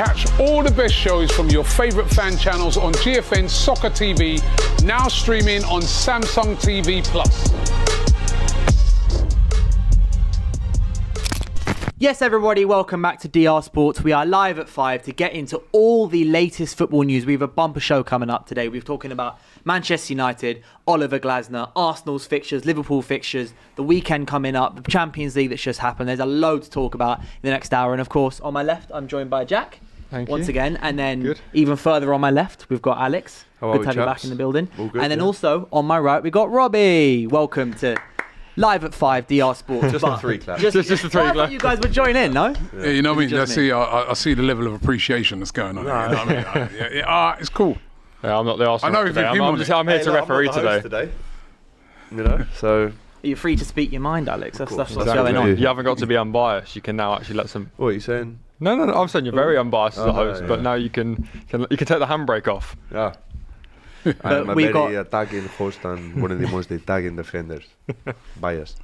Catch all the best shows from your favourite fan channels on GFN Soccer TV, now streaming on Samsung TV Plus. Yes, everybody, welcome back to DR Sports. We are live at 5 to get into all the latest football news. We have a bumper show coming up today. We're talking about Manchester United, Oliver Glasner, Arsenal's fixtures, Liverpool fixtures, the weekend coming up, the Champions League that's just happened. There's a load to talk about in the next hour. And of course, on my left, I'm joined by Jack. Once again. And then even further on my left, we've got Alex. Good to have you back in the building. And then also on my right, we've got Robbie. Welcome to Live at 5, DR Sports. Just the three clap. Just the three clap. I thought you guys would join in, no? Yeah, you know what I mean? I see the level of appreciation that's going on. No. You know what I mean? It's cool. Yeah, I'm not the Arsenal. I know today. I'm here to referee today. You know, so you're free to speak your mind, Alex. That's what's exactly. going on. You haven't got to be unbiased. You can now actually let some. What are you saying? No. I'm saying you're very unbiased as a host, but now you can take the handbrake off. Yeah. I'm a very attacking host and one of the most attacking defenders. Biased.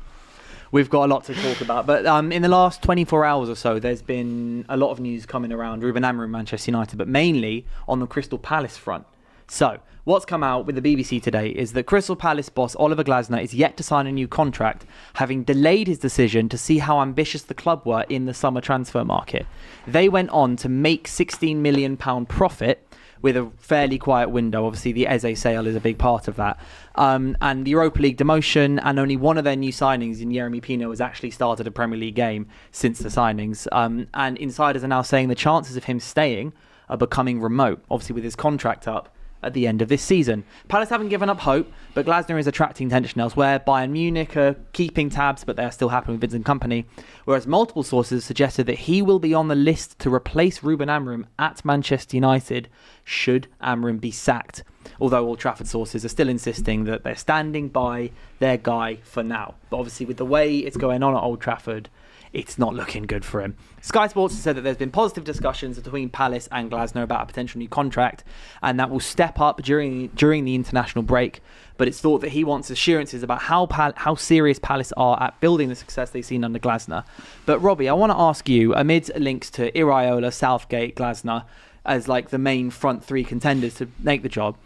We've got a lot to talk about, but in the last 24 hours or so, there's been a lot of news coming around Ruben Amorim, Manchester United, but mainly on the Crystal Palace front. So, what's come out with the BBC today is that Crystal Palace boss Oliver Glasner is yet to sign a new contract, having delayed his decision to see how ambitious the club were in the summer transfer market. They went on to make £16 million profit with a fairly quiet window. Obviously, the Eze sale is a big part of that. And the Europa League demotion, and only one of their new signings in Yeremy Pino has actually started a Premier League game since the signings. And insiders are now saying the chances of him staying are becoming remote, obviously with his contract up at the end of this season. Palace haven't given up hope, but Glasner is attracting attention elsewhere. Bayern Munich are keeping tabs, but they are still happy with Vincent Kompany, whereas multiple sources suggested that he will be on the list to replace Ruben Amorim at Manchester United should Amorim be sacked. Although Old Trafford sources are still insisting that they're standing by their guy for now. But obviously with the way it's going on at Old Trafford, it's not looking good for him. Sky Sports has said that there's been positive discussions between Palace and Glasner about a potential new contract, and that will step up during the international break. But it's thought that he wants assurances about how serious Palace are at building the success they've seen under Glasner. But Robbie, I want to ask you, amid links to Iraola, Southgate, Glasner as like the main front three contenders to make the job,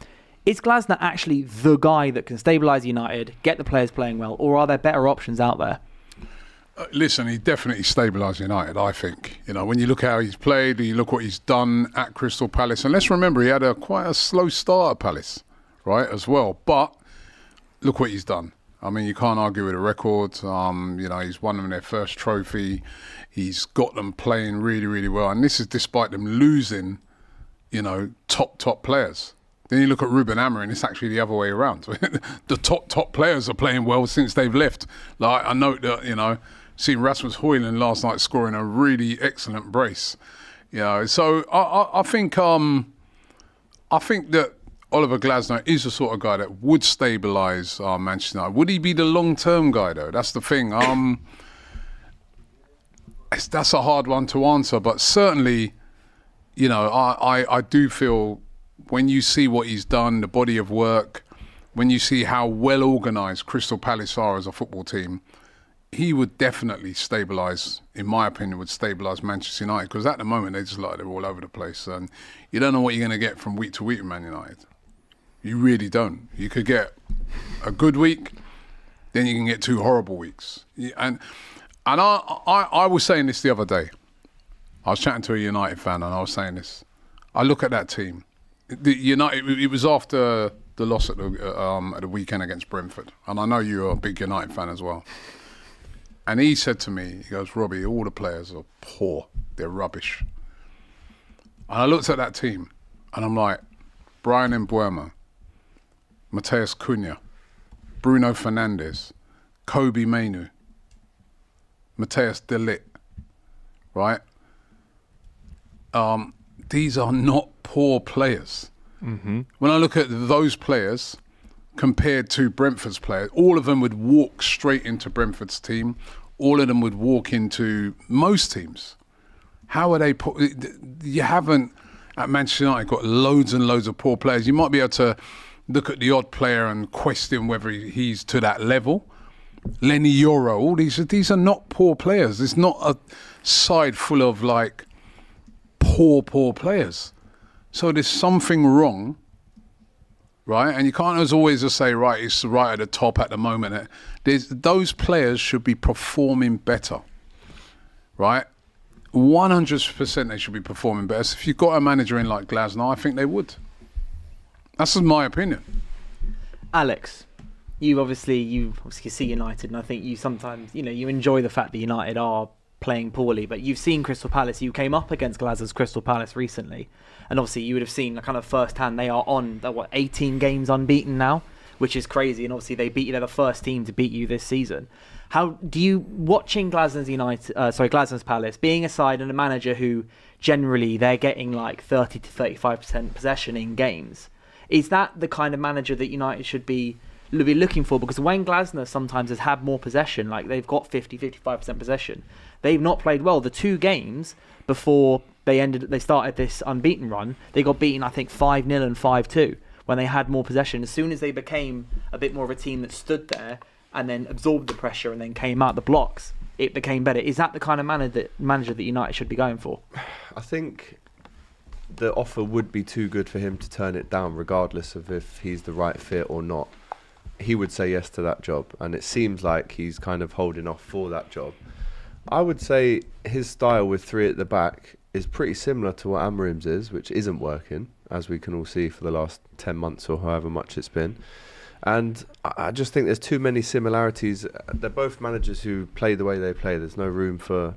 is Glasner actually the guy that can stabilise United, get the players playing well, or are there better options out there? Listen, he definitely stabilised United, I think. You know, when you look how he's played, you look what he's done at Crystal Palace. And let's remember, he had quite a slow start at Palace, right, as well. But look what he's done. I mean, you can't argue with the record. You know, he's won them their first trophy. He's got them playing really, really well. And this is despite them losing, you know, top players. Then you look at Ruben Amorim, it's actually the other way around. The top players are playing well since they've left. Like, I note that, you know, seeing Rasmus Højlund last night scoring a really excellent brace. You know, so I think that Oliver Glasner is the sort of guy that would stabilise Manchester United. Would he be the long-term guy, though? That's the thing. That's a hard one to answer, but certainly, you know, I do feel when you see what he's done, the body of work, when you see how well organised Crystal Palace are as a football team, he would definitely stabilise, in my opinion, would stabilise Manchester United, because at the moment they're all over the place, and you don't know what you're going to get from week to week with Man United. You really don't. You could get a good week, then you can get 2 horrible weeks. And I was saying this the other day. I was chatting to a United fan and I was saying this. I look at that team. The United. It was after the loss at the weekend against Brentford, and I know you're a big United fan as well. And he said to me, he goes, Robbie, all the players are poor. They're rubbish. And I looked at that team, and I'm like, Brian Mbeumo, Mateus Cunha, Bruno Fernandes, Kobe Mainoo, Matthias de Ligt, right? These are not poor players. Mm-hmm. When I look at those players compared to Brentford's players, all of them would walk straight into Brentford's team. All of them would walk into most teams. How are they? You haven't, at Manchester United, got loads and loads of poor players. You might be able to look at the odd player and question whether he's to that level. Lenny Yoro, all these are not poor players. It's not a side full of like poor players. So there's something wrong, right? And you can't always just say, right, it's right at the top at the moment. Those players should be performing better, right? 100% they should be performing better. So if you've got a manager in like Glasner, I think they would. That's my opinion. Alex, you obviously see United, and I think you sometimes, you enjoy the fact that United are playing poorly, but you've seen Crystal Palace. You came up against Glasner's Crystal Palace recently, and obviously you would have seen kind of firsthand they are on 18 games unbeaten now, which is crazy. And obviously they beat you. They're the first team to beat you this season. How do you, watching Glasner's Palace, being a side and a manager who generally they're getting like 30 to 35% possession in games? Is that the kind of manager that United should be looking for? Because when Glasner sometimes has had more possession, like they've got 50-55% possession, they've not played well. The 2 games before they started this unbeaten run, they got beaten, I think, 5-0 and 5-2 when they had more possession. As soon as they became a bit more of a team that stood there and then absorbed the pressure and then came out the blocks, it became better. Is that the kind of manager that United should be going for? I think the offer would be too good for him to turn it down, regardless of if he's the right fit or not. He would say yes to that job, and it seems like he's kind of holding off for that job. I would say his style with 3 at the back is pretty similar to what Amorim's is, which isn't working, as we can all see for the last 10 months or however much it's been. And I just think there's too many similarities. They're both managers who play the way they play. There's no room for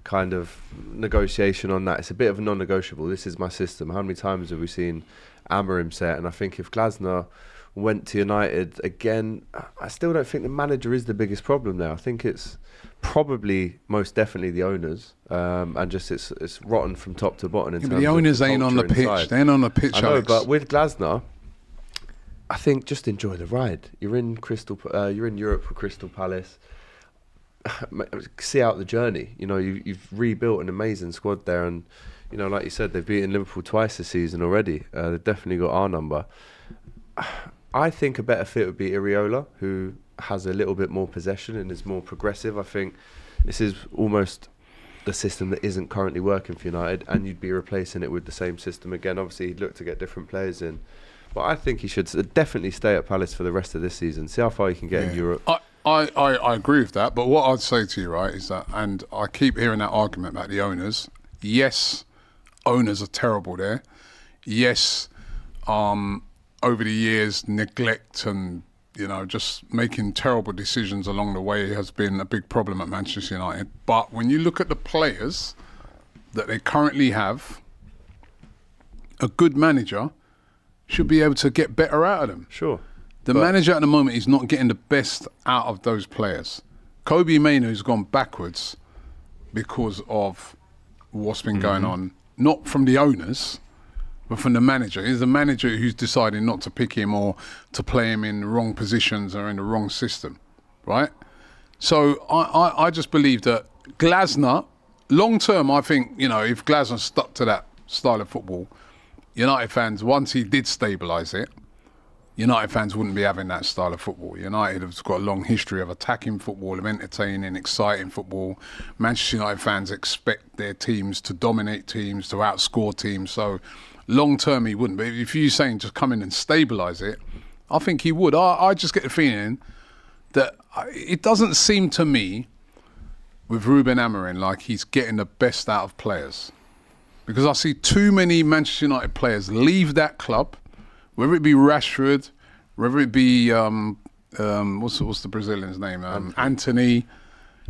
kind of negotiation on that. It's a bit of a non-negotiable. This is my system. How many times have we seen Amorim say it? And I think if Glasner went to United again, I still don't think the manager is the biggest problem there. I think it's probably most definitely the owners, and just it's rotten from top to bottom. In terms the owners of the ain't on the pitch. inside. They ain't on the pitch. I know, Alex. but with Glasner, I think just enjoy the ride. You're in Europe for Crystal Palace. See out the journey. You've rebuilt an amazing squad there, and like you said, they've beaten Liverpool twice this season already. They've definitely got our number. I think a better fit would be Areola, who has a little bit more possession and is more progressive. I think this is almost the system that isn't currently working for United, and you'd be replacing it with the same system again. Obviously, he'd look to get different players in, but I think he should definitely stay at Palace for the rest of this season. See how far he can get in Europe. I agree with that, but what I'd say to you, right, is that, and I keep hearing that argument about the owners. Yes, owners are terrible there. Yes, over the years, neglect and just making terrible decisions along the way has been a big problem at Manchester United. But when you look at the players that they currently have, a good manager should be able to get better out of them. Sure. The manager at the moment is not getting the best out of those players. Kobe Mainoo's gone backwards because of what's been going on, not from the owners, but from the manager. It's the manager who's deciding not to pick him or to play him in the wrong positions or in the wrong system, right? So I just believe that Glasner, long term, I think, if Glasner stuck to that style of football, United fans, once he did stabilise it, United fans wouldn't be having that style of football. United have got a long history of attacking football, of entertaining, exciting football. Manchester United fans expect their teams to dominate teams, to outscore teams. So long term he wouldn't. But if you're saying just come in and stabilise it, I think he would. I just get the feeling that it doesn't seem to me with Ruben Amorim like he's getting the best out of players. Because I see too many Manchester United players leave that club, whether it be Rashford, whether it be what's the Brazilian's name? Anthony,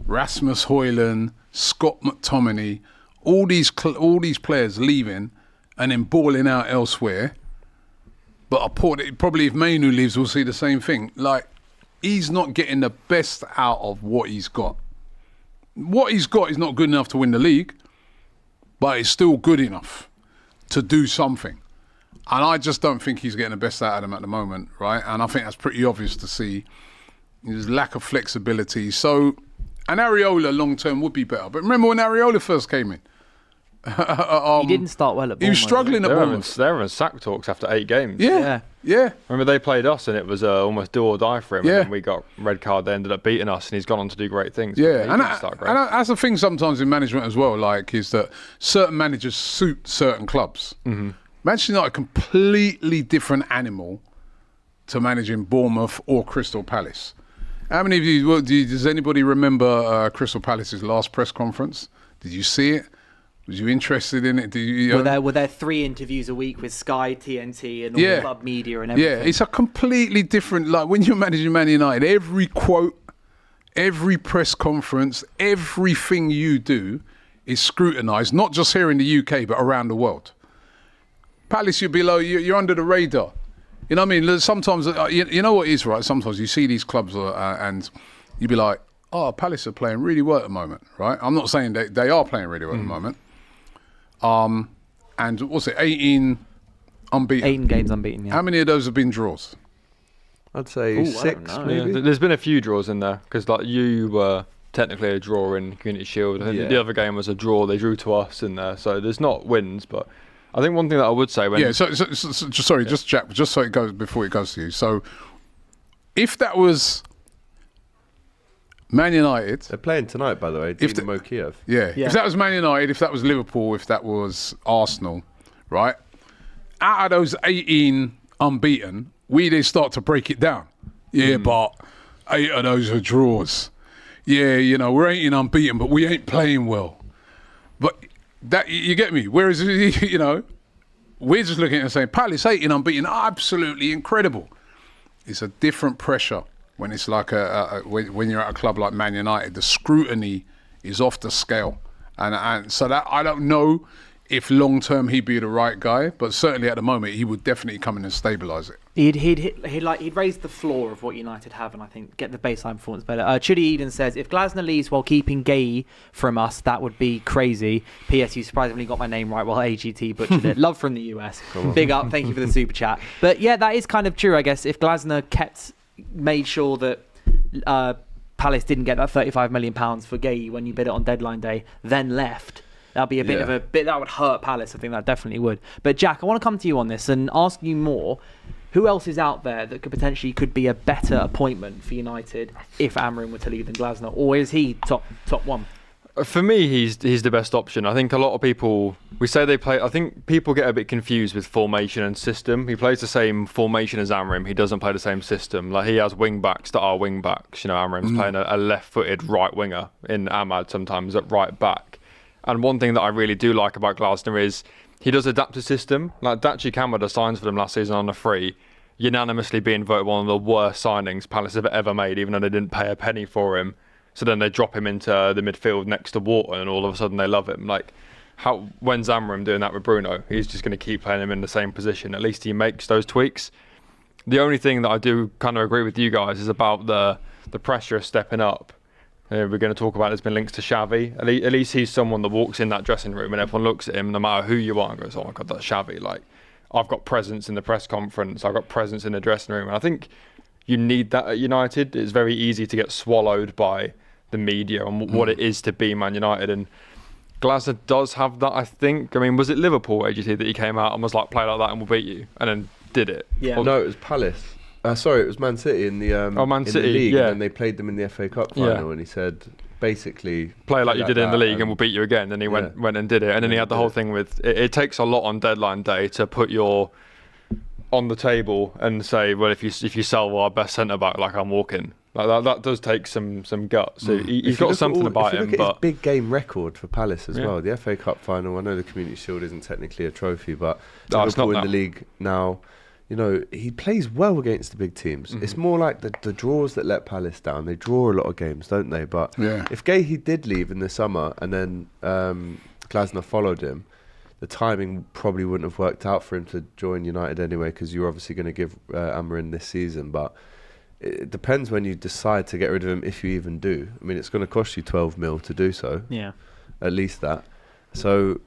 Rasmus Højlund, Scott McTominay, all these players leaving and then balling out elsewhere. But probably if Mainoo leaves, we'll see the same thing. Like, he's not getting the best out of what he's got. What he's got is not good enough to win the league, but it's still good enough to do something. And I just don't think he's getting the best out of them at the moment, right? And I think that's pretty obvious to see. His lack of flexibility. So, and Areola long-term would be better. But remember when Areola first came in? He didn't start well at Bournemouth. He was struggling at Bournemouth. They're having sack talks after 8 games. Yeah. Remember they played us and it was almost do or die for him. Yeah. And then we got red card. They ended up beating us, and he's gone on to do great things. Yeah, and great. that's the thing sometimes in management as well. Like, is that certain managers suit certain clubs. Mm-hmm. Manchester United, a completely different animal to managing Bournemouth or Crystal Palace. How many of you? Does anybody remember Crystal Palace's last press conference? Did you see it? Was you interested in it? Were there 3 interviews a week with Sky, TNT, and all the club media and everything? Yeah, it's a completely different. Like when you're managing Man United, every quote, every press conference, everything you do is scrutinised, not just here in the UK but around the world. Palace, you're under the radar. You know what I mean? Sometimes, you know what it is, right? Sometimes you see these clubs and you be like, oh, Palace are playing really well at the moment, right? I'm not saying they are playing really well at the moment. And what's it, 18 unbeaten? 18 games unbeaten, yeah. How many of those have been draws? I'd say 6, maybe. Yeah, there's been a few draws in there because like you were technically a draw in Community Shield. I think the other game was a draw. They drew to us in there, so there's not wins. But I think one thing that I would say when just Jack, just so it goes before it goes to you. So if that was Man United, they're playing tonight, by the way. Dynamo Kiev. Yeah. If that was Man United, if that was Liverpool, if that was Arsenal, right? Out of those 18 unbeaten, we then start to break it down. Yeah, but 8 of those are draws. Yeah, we're 18 unbeaten, but we ain't playing well. But that, you get me? Whereas, we're just looking at it and saying, Palace 18 unbeaten, absolutely incredible. It's a different pressure. When it's like when you're at a club like Man United, the scrutiny is off the scale, and so that I don't know if long term he'd be the right guy, but certainly at the moment he would definitely come in and stabilise it. He'd raise the floor of what United have, and I think get the baseline performance better. Chudi Eden says if Glasner leaves while keeping Gay from us, that would be crazy. P.S. You surprisingly got my name right while AGT butchered it. Love from the US. Big up. Thank you for the super chat. But yeah, that is kind of true, I guess. If Glasner made sure that Palace didn't get that £35 million for Gay when you bid it on deadline day, then left, that'd be a bit of a bit that would hurt Palace. I think that definitely would. But Jack, I want to come to you on this and ask you more. Who else is out there that could be a better appointment for United if Amorim were to leave than Glasner, or is he top one? For me, he's the best option. I think a lot of people, we say they play, I think people get a bit confused with formation and system. He plays the same formation as Amorim. He doesn't play the same system. Like, he has wing-backs that are wing-backs. Amorim's playing a left-footed right winger in Ahmad sometimes at right back. And one thing that I really do like about Glasner is he does adapt to system. Like, Dachi Kamada signs for them last season on a free, unanimously being voted one of the worst signings Palace have ever made, even though they didn't pay a penny for him. So then they drop him into the midfield next to Wharton, and all of a sudden they love him. Like, when's Amorim doing that with Bruno? He's just going to keep playing him in the same position. At least he makes those tweaks. The only thing that I do kind of agree with you guys is about the pressure of stepping up. We're going to talk about there's been links to Xavi. At least he's someone that walks in that dressing room and everyone looks at him, no matter who you are, and goes, oh my God, that's Xavi. Like, I've got presence in the press conference. I've got presence in the dressing room. And I think you need that at United. It's very easy to get swallowed by the media and what it is to be Man United, and Glasner does have that, I think. I mean, was it Liverpool, AGT, that he came out and was like, play like that and we'll beat you, and then did it? Yeah. No, it was Palace. Sorry, it was Man City in the Man City, in the league, yeah. and they played them in the FA Cup final, and he said, basically, play like you did in the league and we'll beat you again. And he went and did it, and then he had the whole thing with it takes a lot on deadline day to put your on the table and say, well, if you sell our best centre back, like, I'm walking. Like that does take some guts. So he's got something about him. If you look at but his big game record for Palace as well, the FA Cup final. I know the Community Shield isn't technically a trophy, but Liverpool in the league now. He plays well against the big teams. It's more like the draws that let Palace down. They draw a lot of games, don't they? But if Gahey did leave in the summer and then Glasner followed him, the timing probably wouldn't have worked out for him to join United anyway, because you're obviously going to give Amorim this season. But it depends when you decide to get rid of him, if you even do. I mean, it's going to cost you 12 mil to do so. Yeah. At least that. So,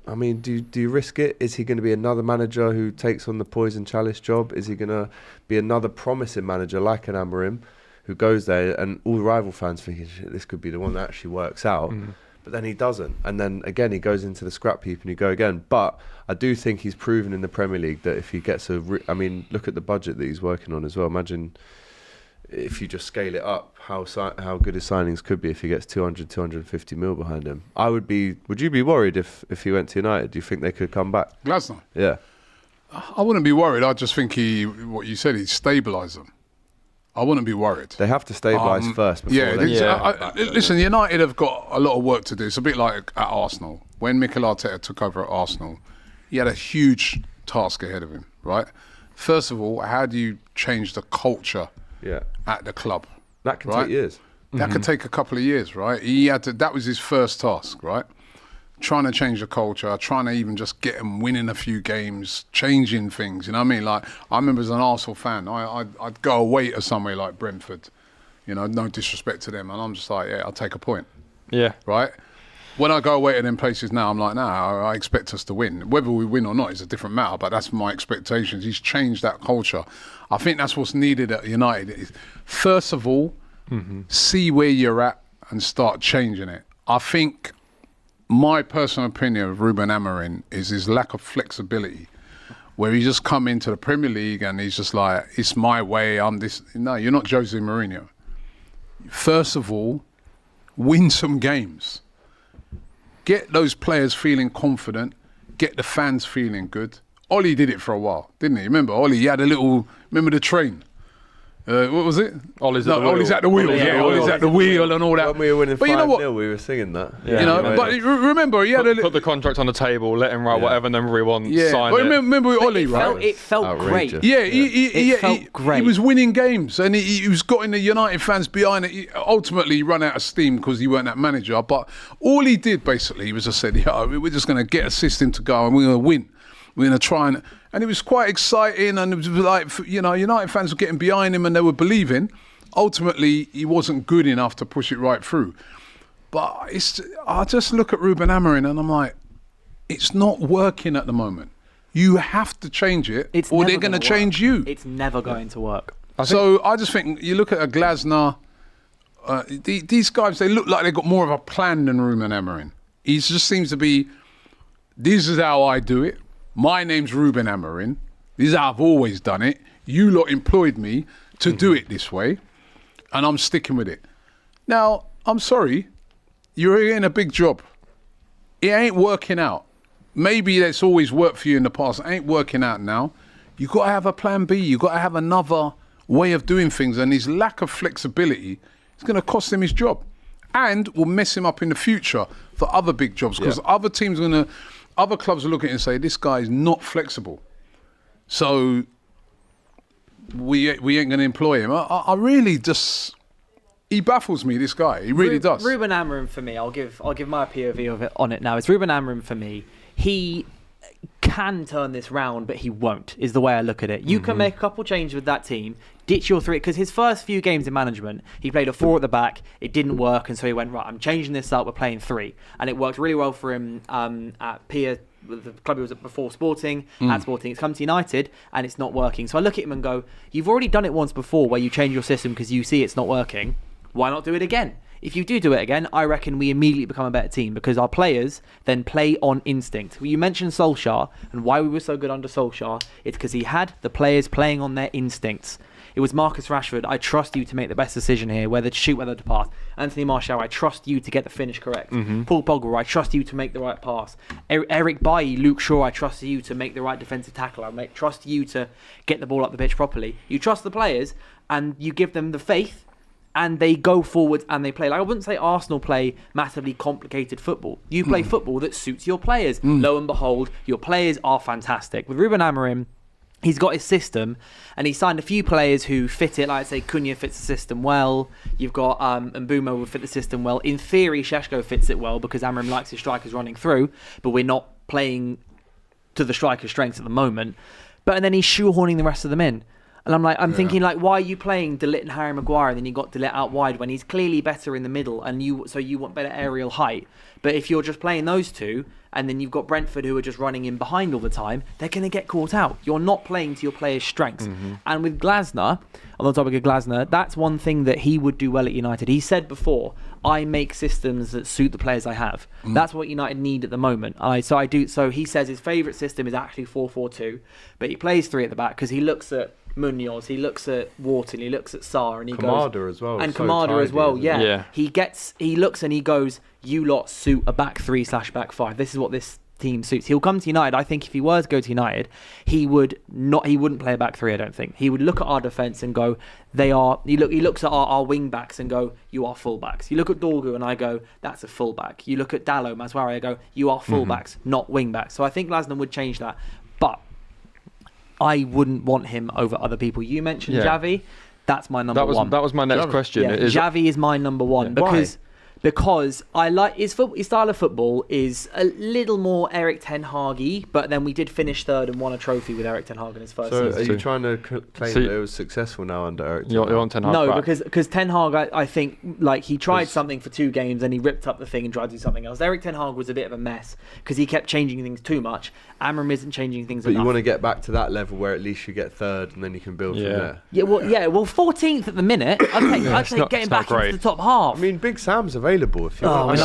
I mean, do you risk it? Is he going to be another manager who takes on the poison chalice job? Is he going to be another promising manager like an Amorim who goes there and all rival fans think this could be the one that actually works out? but then he doesn't. And then again, he goes into the scrap heap and you go again. But I do think he's proven in the Premier League that if he gets I mean, look at the budget that he's working on as well. Imagine if you just scale it up, how good his signings could be if he gets 250 mil behind him. Would you be worried if he went to United? Do you think they could come back? Glasner? Yeah. I wouldn't be worried. I just think what you said, he'd stabilise them. I wouldn't be worried. They have to stabilise first before listen, United have got a lot of work to do. It's a bit like at Arsenal. When Mikel Arteta took over at Arsenal, he had a huge task ahead of him, right? First of all, how do you change the culture at the club? That can take years. That could take a couple of years, right? That was his first task, right? Trying to change the culture, trying to even just get them winning a few games, changing things, you know what I mean? Like, I remember as an Arsenal fan, I'd go away to somewhere like Brentford, you know, no disrespect to them, and I'm just like, yeah, I'll take a point. Yeah. Right? When I go away to them places now, I'm like, I expect us to win. Whether we win or not is a different matter, but that's my expectations. He's changed that culture. I think that's what's needed at United. First of all, see where you're at and start changing it. I think my personal opinion of Ruben Amorim is his lack of flexibility, where he just come into the Premier League and he's just like, it's my way, I'm this. No, you're not Jose Mourinho. First of all, win some games. Get those players feeling confident. Get the fans feeling good. Ollie did it for a while, didn't he? Remember, Ollie, he had remember the train? What was it? Ollie's at the wheel. Ollie's at the wheel. Ollie's at the wheel and all that. When we were winning 5-0, we were singing that. Yeah. You know, but remember, he had put the contract on the table, let him write whatever number he wants, sign but it. Remember with Ollie, right? It felt great. Yeah, it felt great. He was winning games, and he was getting the United fans behind it. Ultimately, he ran out of steam because he weren't that manager. But all he did, basically, he was just said, we're just going to get a system to go and we're going to win. We're going to try and it was quite exciting, and it was like, you know, United fans were getting behind him and they were believing. Ultimately, he wasn't good enough to push it right through. But I just look at Ruben Amorim and I'm like, it's not working at the moment. You have to change it, or they're going to change you. It's never going to work. So I just think you look at a Glasner. These guys, they look like they've got more of a plan than Ruben Amorim. He just seems to be, this is how I do it. My name's Ruben Amorim. This is how I've always done it. You lot employed me to do it this way, and I'm sticking with it. Now, I'm sorry, you're in a big job. It ain't working out. Maybe that's always worked for you in the past. It ain't working out now. You've got to have a plan B. You've got to have another way of doing things, and his lack of flexibility is going to cost him his job and will mess him up in the future for other big jobs, because other clubs will look at it and say, this guy is not flexible. So we ain't going to employ him. I really just, he baffles me, this guy. He really does. Ruben Amorim for me, I'll give my POV of it on it now. It's Ruben Amorim for me. He can turn this round, but he won't, is the way I look at it. You can make a couple changes with that team, ditch your three, because his first few games in management, he played a 4 at the back, it didn't work, and so he went, right, I'm changing this up, we're playing 3. And it worked really well for him at Pia, the club he was at before Sporting, at Sporting. It's come to United, and it's not working. So I look at him and go, you've already done it once before, where you change your system because you see it's not working. Why not do it again? If you do it again, I reckon we immediately become a better team, because our players then play on instinct. You mentioned Solskjaer and why we were so good under Solskjaer. It's because he had the players playing on their instincts. It was Marcus Rashford, I trust you to make the best decision here, whether to shoot, whether to pass. Anthony Martial, I trust you to get the finish correct. Paul Pogba, I trust you to make the right pass. Eric Bailly, Luke Shaw, I trust you to make the right defensive tackle. I trust you to get the ball up the pitch properly. You trust the players and you give them the faith, and they go forward and they play. Like, I wouldn't say Arsenal play massively complicated football. You play football that suits your players. Lo and behold, your players are fantastic. With Ruben Amorim, he's got his system, and he signed a few players who fit it. Like, say, Cunha fits the system well. You've got Mbeumo will fit the system well. In theory, Šeško fits it well because Amorim likes his strikers running through, but we're not playing to the striker's strengths at the moment. And then he's shoehorning the rest of them in. And I'm thinking, why are you playing De Ligt and Harry Maguire, and then you got De Ligt out wide when he's clearly better in the middle, and you want better aerial height. But if you're just playing those two, and then you've got Brentford who are just running in behind all the time, they're going to get caught out. You're not playing to your players' strengths. And with Glasner, on the topic of Glasner, that's one thing that he would do well at United. He said before, I make systems that suit the players I have. That's what United need at the moment. So he says his favourite system is actually 4-4-2, but he plays 3 at the back because he looks at Munoz, he looks at Wharton, he looks at Sarr, and he Kamada goes... as well. And so Kamada tidy, as well, isn't yeah. it? He looks and he goes, you lot suit a back 3/back 5. This is what this team suits. He'll come to United. I think if he were to go to United, he wouldn't play a back 3, I don't think. He would look at our defence and go, he looks at our wing backs and go, you are full backs. You look at Dorgu and I go, that's a full back. You look at Dallo, Maswari, I go, you are full backs, not wing backs. So I think Glasner would change that. But I wouldn't want him over other people. You mentioned Xavi. That's my number one. That was my next question. Yeah, Xavi is my number one because I like his style of football is a little more Erik Ten Hag-y, but then we did finish 3rd and won a trophy with Erik Ten Hag in his first So season. are you trying to claim that it was successful now under Erik Ten Hag? You want Ten Hag No, back? because Ten Hag, I think, like he tried something for 2 games and he ripped up the thing and tried to do something else. Erik Ten Hag was a bit of a mess because he kept changing things too much. Amorim isn't changing things But enough. you want to get back to that level where at least you get 3rd and then you can build from there. Yeah, well, 14th at the minute. I'd take getting back into the top half. I mean, Big Sam's available if you want.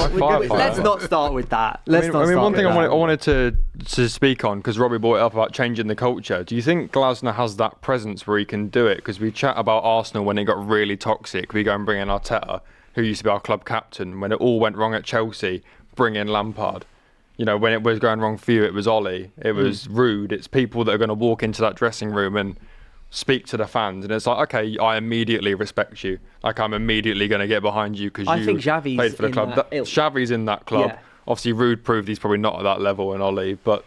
Let's not start with that. One thing I wanted to speak on, because Robbie brought it up about changing the culture. Do you think Glasner has that presence where he can do it? Because we chat about Arsenal when it got really toxic. We go and bring in Arteta, who used to be our club captain. When it all went wrong at Chelsea, bring in Lampard. You know, when it was going wrong for you, it was Ollie. It was Rude. It's people that are going to walk into that dressing room and speak to the fans, and it's like, okay, I immediately respect you. Like, I'm immediately going to get behind you because you think Xavi's played for the in club. that ilk. Xavi's in that club. Yeah. Obviously, Rude proved he's probably not at that level in Ollie, but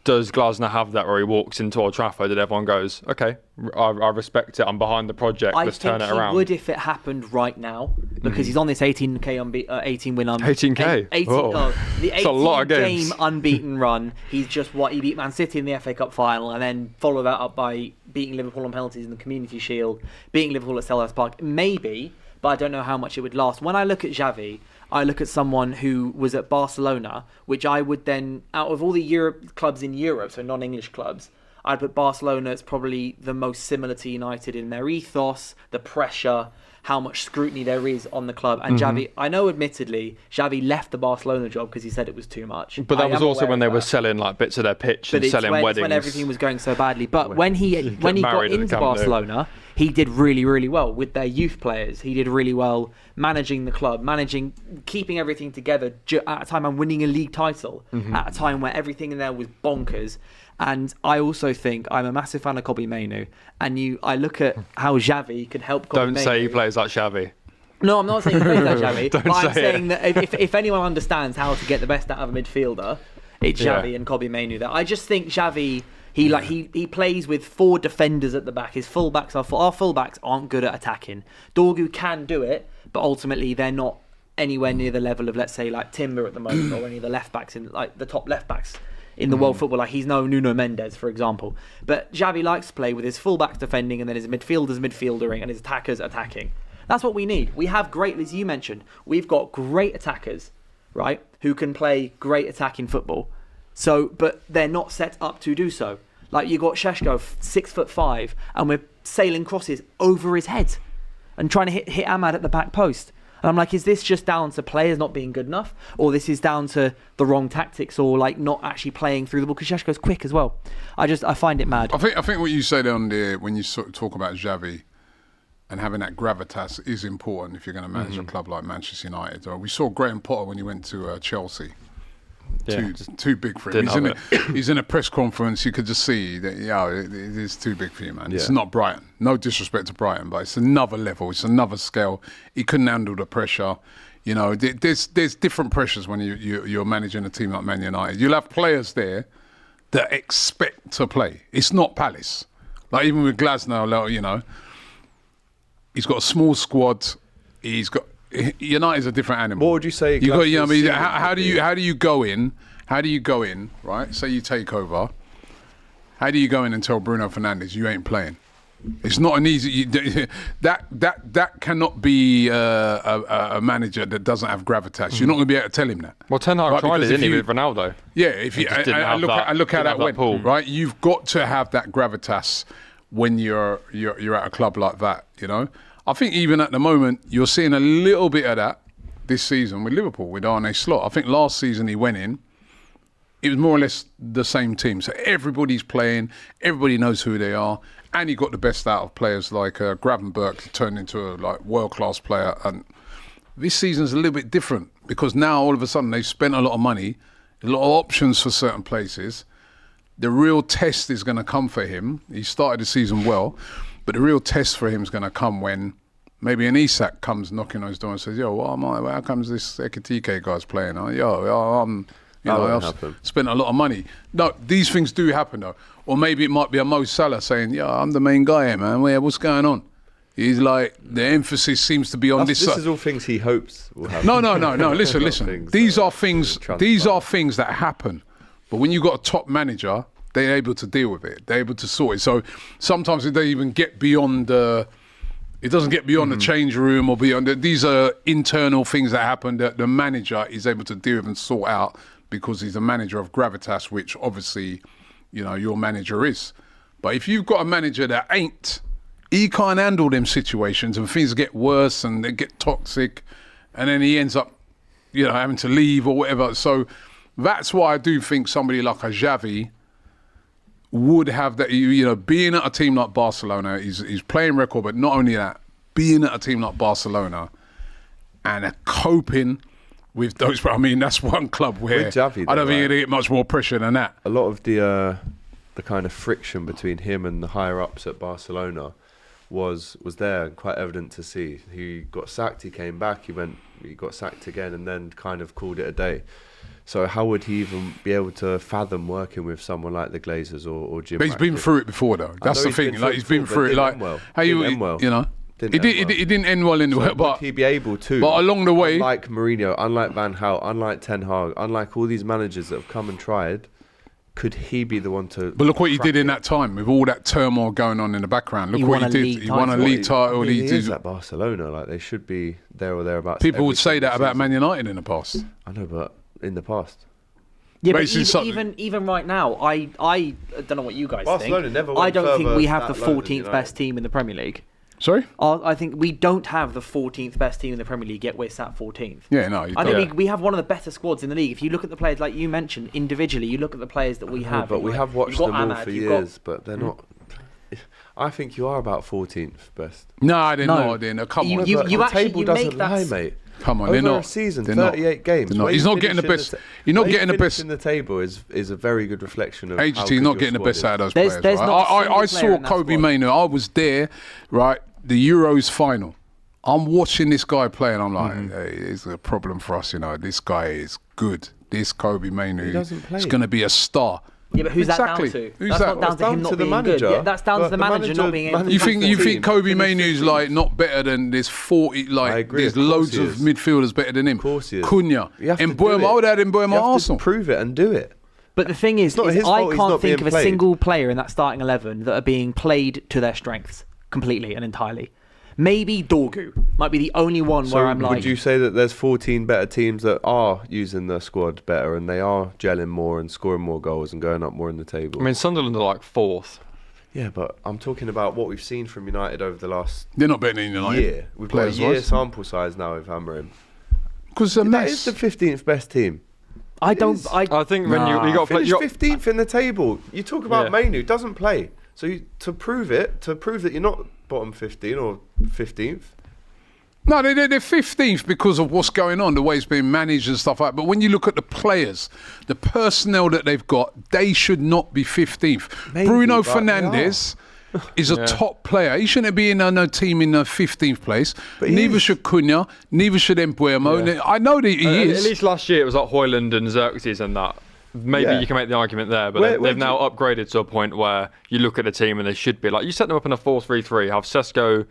does Glasner have that where he walks into Old Trafford and everyone goes, okay, I respect it, I'm behind the project, let's turn it around? I think he would if it happened right now, because he's on this 18k 18 win 18k? The That's a lot of 18 games. game unbeaten run. He's just he beat Man City in the FA Cup final and then follow that up by beating Liverpool on penalties in the Community Shield, beating Liverpool at Selhurst Park. Maybe, but I don't know how much it would last. When I look at Xavi, I look at someone who was at Barcelona, which I would then, out of all the clubs in Europe, so non-English clubs, I'd put Barcelona as probably the most similar to United in their ethos, the pressure, how much scrutiny there is on the club. And Xavi, I know admittedly, Xavi left the Barcelona job because he said it was too much. But that was also when they were selling like bits of their pitch and selling weddings. When everything was going so badly. But when he got into Barcelona, he did really, really well with their youth players. He did really well managing the club, keeping everything together at a time and winning a league title, at a time where everything in there was bonkers. And I also think I'm a massive fan of Kobbie Mainoo, and I look at how Xavi could help Kobbie Mainoo. Don't say he plays like Xavi. No, I'm not saying he plays like Xavi, but I'm say saying that if anyone understands how to get the best out of a midfielder, it's Xavi and Kobbie Mainoo. I just think Xavi, he plays with 4 defenders at the back. His fullbacks our fullbacks aren't good at attacking. Dorgu can do it, but ultimately they're not anywhere near the level of, let's say, like Timber at the moment, or any of the left backs in like the top left backs in the world football. Like, he's no Nuno Mendes, for example. But Xavi likes to play with his fullbacks defending and then his midfielders midfieldering and his attackers attacking. That's what we need. We have great, as you mentioned, we've got great attackers, right, who can play great attacking football. So, but they're not set up to do so. Like, you got Šeško, 6'5", and we're sailing crosses over his head and trying to hit Ahmad at the back post. And I'm like, is this just down to players not being good enough? Or this is down to the wrong tactics, or like not actually playing through the ball? Because Šeško's quick as well. I find it mad. I think what you said on there, when you sort of talk about Xavi and having that gravitas, is important if you're going to manage a club like Manchester United. We saw Graham Potter when he went to Chelsea. Yeah. Too big for him. He's in a press conference. You could just see that, it is too big for you, man. Yeah. It's not Brighton. No disrespect to Brighton, but it's another level. It's another scale. He couldn't handle the pressure. You know, there's different pressures when you're managing a team like Man United. You'll have players there that expect to play. It's not Palace. Like, even with Glasner, he's got a small squad. United's a different animal. What would you say? How do you go in? How do you go in? Right. Say you take over. How do you go in and tell Bruno Fernandes you ain't playing? It's not an easy. That cannot be a manager that doesn't have gravitas. You're not going to be able to tell him that. Well, Ten Hag tried it, didn't he, with Ronaldo? Yeah. If you look how that went. Right. You've got to have that gravitas when you're at a club like that. I think even at the moment, you're seeing a little bit of that this season with Liverpool, with Arne Slot. I think last season he went in, it was more or less the same team. So everybody's playing, everybody knows who they are, and he got the best out of players like Gravenberch to turn into a world-class player. And this season's a little bit different because now all of a sudden they've spent a lot of money, a lot of options for certain places. The real test is going to come for him. He started the season well, but the real test for him is going to come when maybe an Isak comes knocking on his door and says, "Yo, how comes this Ekitike guy's playing? I've spent a lot of money." No, these things do happen though. Or maybe it might be a Mo Salah saying, "Yeah, I'm the main guy here, man. What's going on?" He's like, the emphasis seems to be on this. This is all things he hopes will happen. No. Listen. These are things that happen. But when you've got a top manager, they're able to deal with it. They're able to sort it. So sometimes they even get beyond the... It doesn't get beyond the change room or beyond... These are internal things that happen that the manager is able to deal with and sort out because he's a manager of gravitas, which obviously, your manager is. But if you've got a manager that ain't... He can't handle them situations and things get worse and they get toxic and then he ends up, having to leave or whatever. So that's why I do think somebody like a Xavi would have that, being at a team like Barcelona, he's playing record, but not only that, being at a team like Barcelona and coping with those. I mean, that's one club where Xavi, I don't think he'd get much more pressure than that. A lot of the kind of friction between him and the higher ups at Barcelona was there and quite evident to see. He got sacked, he came back, he got sacked again and then kind of called it a day. So how would he even be able to fathom working with someone like the Glazers or Jim? But he's been through it before though. That's the thing. He's been through it. Like how it didn't end well in the way, but would he be able to? But along the way, unlike Mourinho, unlike Van Gaal, unlike Ten Hag, unlike all these managers that have come and tried, could he be the one to... But look what he did in that time with all that turmoil going on in the background. Look what he did. He won a league title. He is at Barcelona. Like they should be there or thereabouts. People would say that about Man United in the past. I know, but in the past. Yeah, but even right now, I don't know what you guys Barcelona think. Never I don't think we have the low 14th best team in the Premier League. Sorry? I think we don't have the 14th best team in the Premier League, yet we're sat 14th. Yeah, no, you I don't. think we have one of the better squads in the league. If you look at the players like you mentioned individually, you look at the players that we have. But we have watched them all for years, but they're not... I think you are about 14th best. No, I didn't know. I didn't. Come on. The table doesn't lie, mate. Come on, over they're not. A season, they're 38 not. games. Not. He's not getting the best. You're not getting the best. In the table is a very good reflection of agency. How He's good not getting the best out of those players. There's right? not a single I saw player in that Kobe squad. Mainoo. I was there, right? The Euros final. I'm watching this guy play, and I'm like, hey, it's a problem for us. This guy is good. This Kobe Mainoo is going to be a star. Yeah, but who's exactly. that down to? Who's that's that? not down to him not being good. Yeah, that's down to the manager not being able to... You think Kobe Mainoo's like not better than there's 40, like there's loads of midfielders better than him. Of course he is. Cunha, Mbeumo, I would have had Mbeumo at Arsenal. Prove it and do it. But the thing is I can't think of a single player in that starting 11 that are being played to their strengths completely and entirely. Maybe Dorgu might be the only one where I'm like... Would you say that there's 14 better teams that are using the squad better and they are gelling more and scoring more goals and going up more in the table? I mean, Sunderland are like 4th. Yeah, but I'm talking about what we've seen from United over the last They're not better than United. year. We've got a year sample size now with Amorim. Because that is the 15th best team. I think when you got to play... Finished 15th in the table. You talk about Mainoo, doesn't play. So to prove that you're not bottom 15 or 15th. No, they're 15th because of what's going on, the way it's being managed and stuff like that. But when you look at the players, the personnel that they've got, they should not be 15th. Maybe, Bruno Fernandes is a top player. He shouldn't be in no team in the 15th place. But neither should Cunha, neither should Mbeumo. Yeah. I know that he is. At least last year it was like Højlund and Xerxes and that. Maybe you can make the argument there, but they've now upgraded to a point where you look at the team and they should be like, you set them up in a 4-3-3, have Sesko,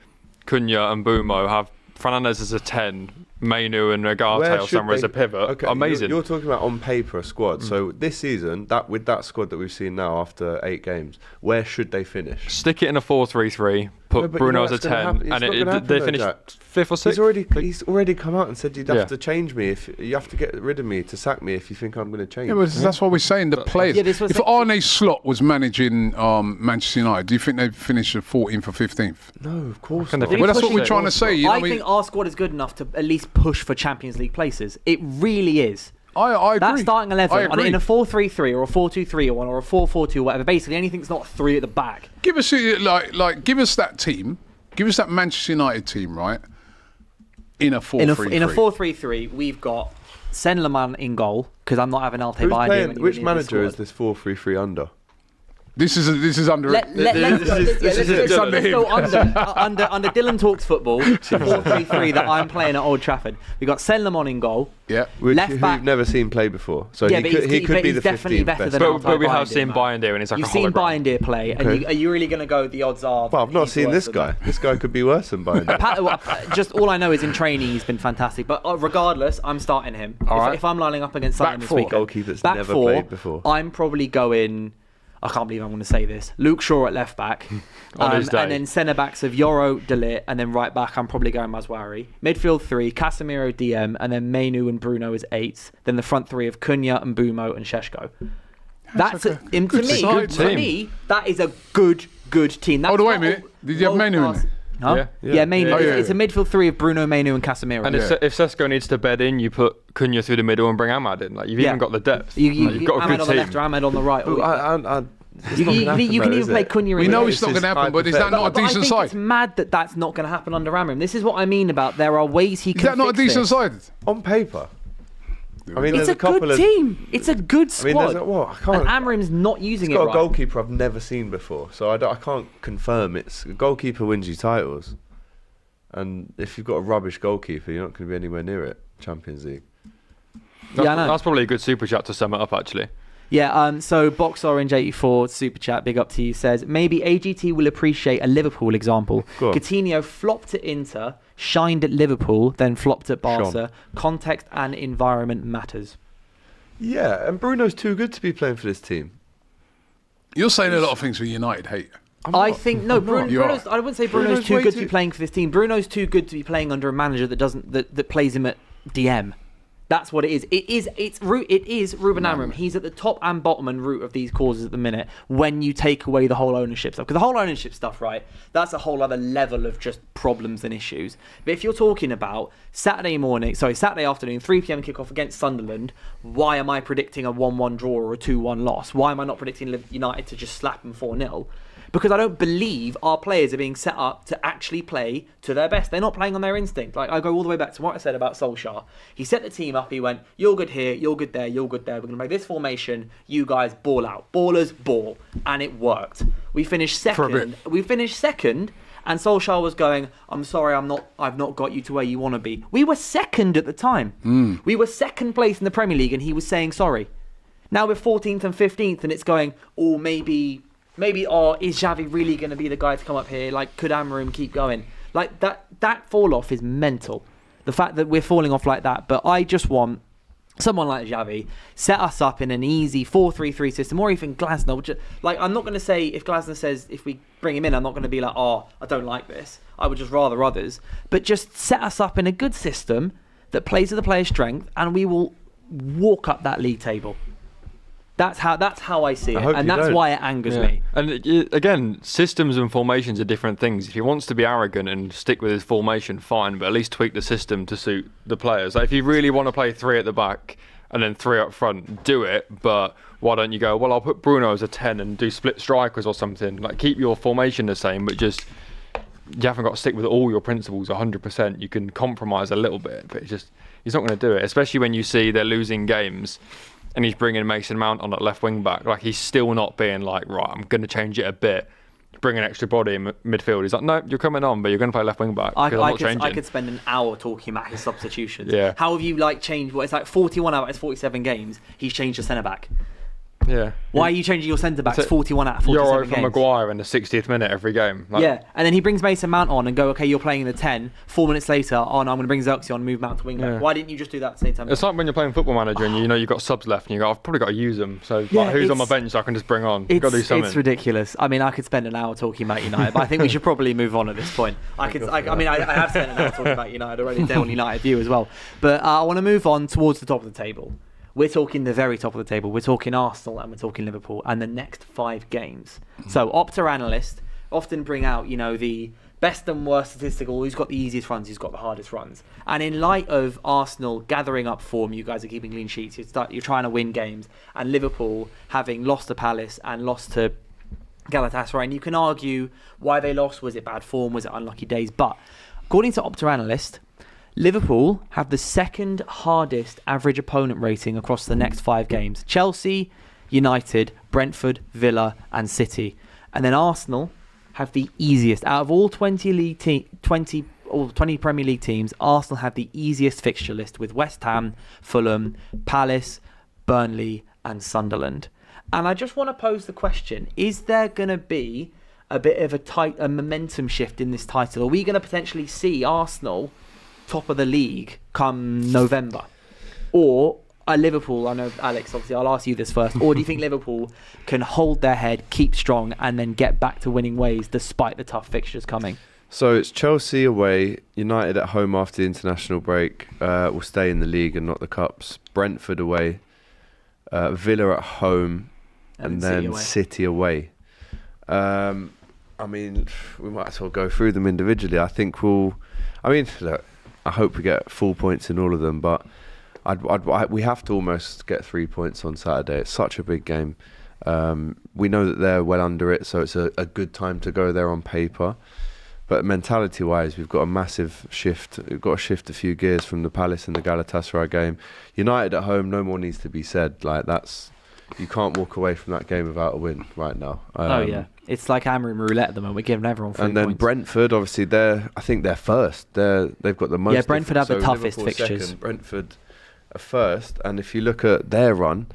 Cunha and Mbeumo, have Fernandes as a 10, Mainoo and Ugarte or somewhere as a pivot. Okay, amazing. You're talking about on paper a squad. So this season, with that squad that we've seen now after 8 games, where should they finish? Stick it in a 4-3-3, put Bruno as a 10, and they finish 5th or 6th. He's already come out and said you'd have to change me, if you have to get rid of me to sack me if you think I'm going to change. Yeah, but that's what we're saying. The players. Yeah, if Arne Slot was managing Manchester United, do you think they'd finish 14th or 15th? No, of course not. Well, that's what we're trying to say. I think our squad is good enough to at least push for Champions League places. It really is. I agree. That starting 11 in a 4-3-3 or a 4-2-3 or a 4-4-2 or whatever, basically anything that's not 3 at the back. Give us give us that team. Give us that Manchester United team, right? In a 4-3-3. In a 4-3-3, we've got Sen Laman in goal, because I'm not having Alte Bayern. Which manager is this 4-3-3 under? This is under. Let's under him. go under Dylan Talks Football, 4-3-3 that I'm playing at Old Trafford. We've got Sen Lamon in goal. Yeah. Who Left back. you've never seen play before. So Yeah, he could be the definitely 15th better best. than But we have Bayern seen man. Bayern and it's like You've a seen hologram. Bayern play, and are you really going to go, the odds are... Well, I've not he's seen worse this than guy. that? This guy could be worse than Bayern. Just all I know is in training he's been fantastic. But regardless, I'm starting him. If I'm lining up against Sunderland this four. weekend, Goalkeeper that's back never four, played before. I'm probably going... I can't believe I'm going to say this. Luke Shaw at left back. On his day. And then centre backs of Yoro, Delit, and then right back I'm probably going Mazwari. Midfield 3, Casemiro DM, and then Mainu and Bruno as 8s. Then the front 3 of Cunha and Bumo and Sheshko. That's like a good side, To team. me, that is a good team. That's Hold on, wait a not minute. Did you have Mainu in world-class- there? Huh? Yeah. Mainu. Yeah. It's a midfield 3 of Bruno, Mainu, and Casemiro. And if Sesko needs to bed in, you put Cunha through the middle and bring Ahmad in. Like you've even got the depth. You've got a Ahmed good on the team. left or Ahmed on the right. You You can even play Cunha in We the know middle. it's not going to happen, but is hypothetical. that not a But I decent think side? it's mad that that's not going to happen under Amorim. This is what I mean about there are ways he can Is that not a fix decent this. side? On paper. I mean, It's there's a a couple good of. team. It's a good I mean, squad. I can't. And Amorim's not using He's it got right. a goalkeeper I've never seen before, so I can't confirm it's a goalkeeper wins you titles. And if you've got a rubbish goalkeeper, you're not going to be anywhere near it. Champions League. Yeah, I know. That's probably a good super chat to sum it up, actually. Yeah, so Box Orange 84 super chat, big up to you, says maybe AGT will appreciate a Liverpool example. Go on. Coutinho flopped at Inter, shined at Liverpool, then flopped at Barca. Context and environment matters. Yeah, and Bruno's too good to be playing for this team. You're saying a lot of things for United hate. I think no, You are. Bruno's, I wouldn't say Bruno's Bruno's too way good to too- be playing for this team. Bruno's too good to be playing under a manager that plays him at DM. That's what it is. It is Ruben Amorim. He's at the top and bottom and root of these causes at the minute when you take away the whole ownership stuff. Because the whole ownership stuff, right, that's a whole other level of just problems and issues. But if you're talking about Saturday afternoon, 3 p.m. kickoff against Sunderland, why am I predicting a 1-1 draw or a 2-1 loss? Why am I not predicting United to just slap them 4-0? Because I don't believe our players are being set up to actually play to their best. They're not playing on their instinct. Like, I go all the way back to what I said about Solskjaer. He set the team up. He went, you're good here, you're good there, you're good there. We're going to play this formation. You guys ball out. Ballers ball. And it worked. We finished second. And Solskjaer was going, I'm sorry, I've not got you to where you want to be. We were second at the time. We were second place in the Premier League, and he was saying sorry. Now we're 14th and 15th, and it's going, maybe, is Xavi really going to be the guy to come up here? Like, could Amorim keep going? Like, that fall off is mental. The fact that we're falling off like that. But I just want someone like Xavi set us up in an easy 4-3-3 system, or even Glasner. Which, like, I'm not going to say, if Glasner says, if we bring him in, I'm not going to be like, I don't like this. I would just rather others. But just set us up in a good system that plays to the player's strength, and we will walk up that league table. That's how I see it, and that's why it angers me. And again, systems and formations are different things. If he wants to be arrogant and stick with his formation, fine, but at least tweak the system to suit the players. Like if you really want to play 3 at the back and then 3 up front, do it, but why don't you go, well, I'll put Bruno as a 10 and do split strikers or something. Like keep your formation the same, but just you haven't got to stick with all your principles 100%. You can compromise a little bit, but he's not going to do it, especially when you see they're losing games. And he's bringing Mason Mount on at left wing back. Like he's still not being like, right, I'm going to change it a bit. Bring an extra body in midfield. He's like, no, you're coming on, but you're going to play left wing back. I could spend an hour talking about his substitutions. Yeah. How have you changed? It's like 41 out of his 47 games. He's changed the centre back. Yeah. Why are you changing your centre backs 41 out of 47 Euro games? from Maguire in the 60th minute every game. Like, Yeah, and then he brings Mason Mount on and go, okay, you're playing in the 10. 4 minutes later, no, I'm going to bring Xerxes on, move Mount to wing back. Yeah. Why didn't you just do that at the same time? It's like when you're playing Football Manager and you know you've got subs left and you go, I've probably got to use them. So like, who's on my bench so I can just bring on? Got to do something. It's ridiculous. I mean, I could spend an hour talking about United, but I think we should probably move on at this point. I have spent an hour talking about United already, Day on United View as well. But I want to move on towards the top of the table. We're talking the very top of the table. We're talking Arsenal and we're talking Liverpool and the next 5 games. So, Opta analyst, often bring out, the best and worst statistical, who's got the easiest runs, who's got the hardest runs. And in light of Arsenal gathering up form, you guys are keeping clean sheets, you're trying to win games, and Liverpool having lost to Palace and lost to Galatasaray, and you can argue why they lost. Was it bad form? Was it unlucky days? But according to Opta Analyst, Liverpool have the second hardest average opponent rating across the next 5 games. Chelsea, United, Brentford, Villa and City. And then Arsenal have the easiest. Out of all 20 Premier League teams, Arsenal have the easiest fixture list with West Ham, Fulham, Palace, Burnley and Sunderland. And I just want to pose the question, is there going to be a bit of a momentum shift in this title? Are we going to potentially see Arsenal top of the league come November? Or are Liverpool, I know, Alex, obviously I'll ask you this first, or do you think Liverpool can hold their head, keep strong, and then get back to winning ways despite the tough fixtures coming? So it's Chelsea away, United at home after the international break, will stay in the league and not the cups. Brentford away, Villa at home, and then City away. I mean, we might as well go through them individually. I think look, I hope we get full points in all of them, but we have to almost get 3 points on Saturday. It's such a big game. We know that they're well under it, so it's a good time to go there on paper. But mentality-wise, we've got a massive shift. We've got to shift a few gears from the Palace and the Galatasaray game. United at home, no more needs to be said. You can't walk away from that game without a win right now. It's like Amorim roulette at the moment. We're giving everyone 3 points. And then Brentford, obviously, I think they're first. They've got the most. Yeah, Brentford have the toughest Liverpool fixtures. Second, Brentford are first, and if you look at their run,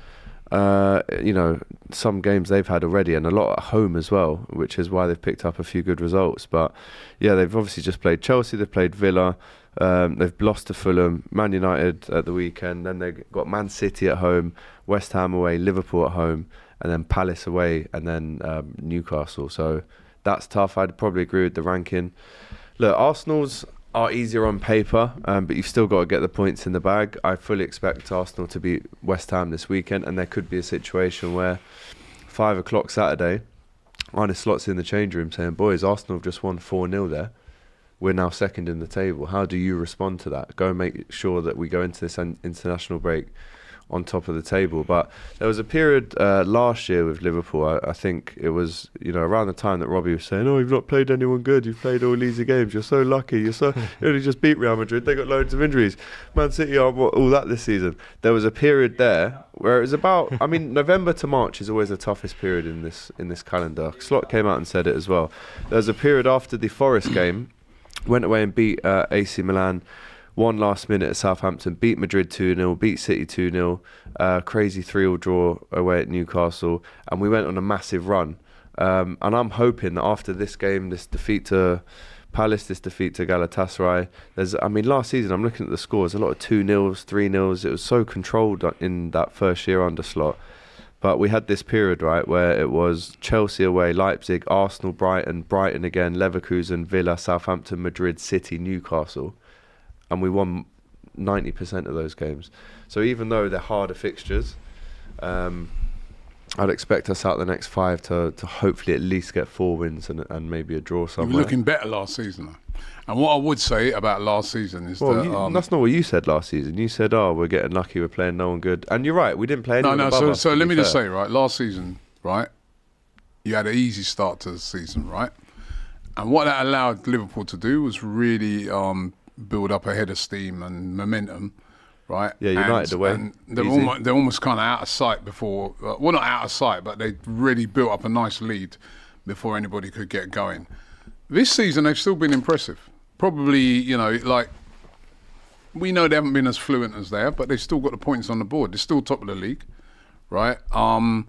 some games they've had already, and a lot at home as well, which is why they've picked up a few good results. But yeah, they've obviously just played Chelsea, they've played Villa, they've lost to Fulham, Man United at the weekend, then they've got Man City at home, West Ham away, Liverpool at home, and then Palace away, and then Newcastle. So that's tough. I'd probably agree with the ranking. Look, Arsenal's are easier on paper, but you've still got to get the points in the bag. I fully expect Arsenal to beat West Ham this weekend, and there could be a situation where 5 o'clock Saturday, Arne Slot's in the change room saying, boys, Arsenal have just won 4-0 there. We're now second in the table. How do you respond to that? Go and make sure that we go into this international break on top of the table. But there was a period last year with Liverpool, I think it was around the time that Robbie was saying, you've not played anyone good, you've played all easy games, you're so lucky, you only just beat Real Madrid, they got loads of injuries, Man City aren't all that this season. There was a period there where it was about, November to March is always the toughest period in this calendar. Slot came out and said it as well. There was a period after the Forest game, went away and beat AC Milan, won last minute at Southampton, beat Madrid 2-0, beat City 2-0, crazy 3-3 draw away at Newcastle, and we went on a massive run. And I'm hoping that after this game, this defeat to Palace, this defeat to Galatasaray, last season, I'm looking at the scores, a lot of 2-0s, 3-0s. It was so controlled in that first year under Slot. But we had this period, right, where it was Chelsea away, Leipzig, Arsenal, Brighton again, Leverkusen, Villa, Southampton, Madrid, City, Newcastle. And we won 90% of those games. So even though they're harder fixtures, I'd expect us out the next 5 to hopefully at least get 4 wins and maybe a draw somewhere. You were looking better last season, though. And what I would say about last season is that's not what you said last season. You said, we're getting lucky, we're playing no one good. And you're right, we didn't play anyone above us, so let me just say, right, last season, right, you had an easy start to the season, right? And what that allowed Liverpool to do was really build up a head of steam and momentum, right? Yeah, United away. And they're almost kind of out of sight before, well, not out of sight, but they really built up a nice lead before anybody could get going. This season, they've still been impressive. Probably, we know they haven't been as fluent as they have, but they've still got the points on the board. They're still top of the league, right? And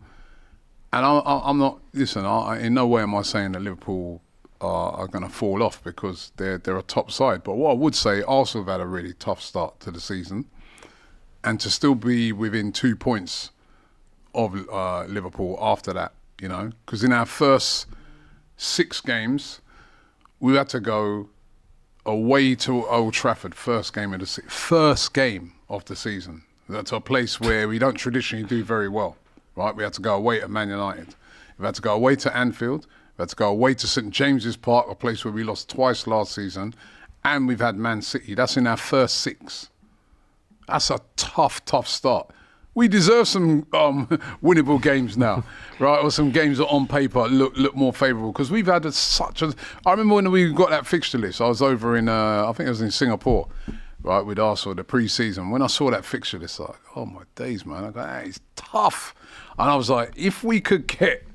I'm not, in no way am I saying that Liverpool are going to fall off because they're a top side. But what I would say, Arsenal have had a really tough start to the season, and to still be within 2 points of Liverpool after that, because in our first 6 games, we had to go away to Old Trafford, first game of the season. That's a place where we don't traditionally do very well, right? We had to go away to Man United. We had to go away to Anfield. We had to go away to St James's Park, a place where we lost twice last season, and we've had Man City. That's in our first 6. That's a tough start. We deserve some winnable games now, right? Or some games that on paper look more favourable, because we've had such a... I remember when we got that fixture list, I was over in, I think it was in Singapore, right, with Arsenal, the pre-season. When I saw that fixture list, like, oh my days, man. I go, that is tough. And I was like, if we could get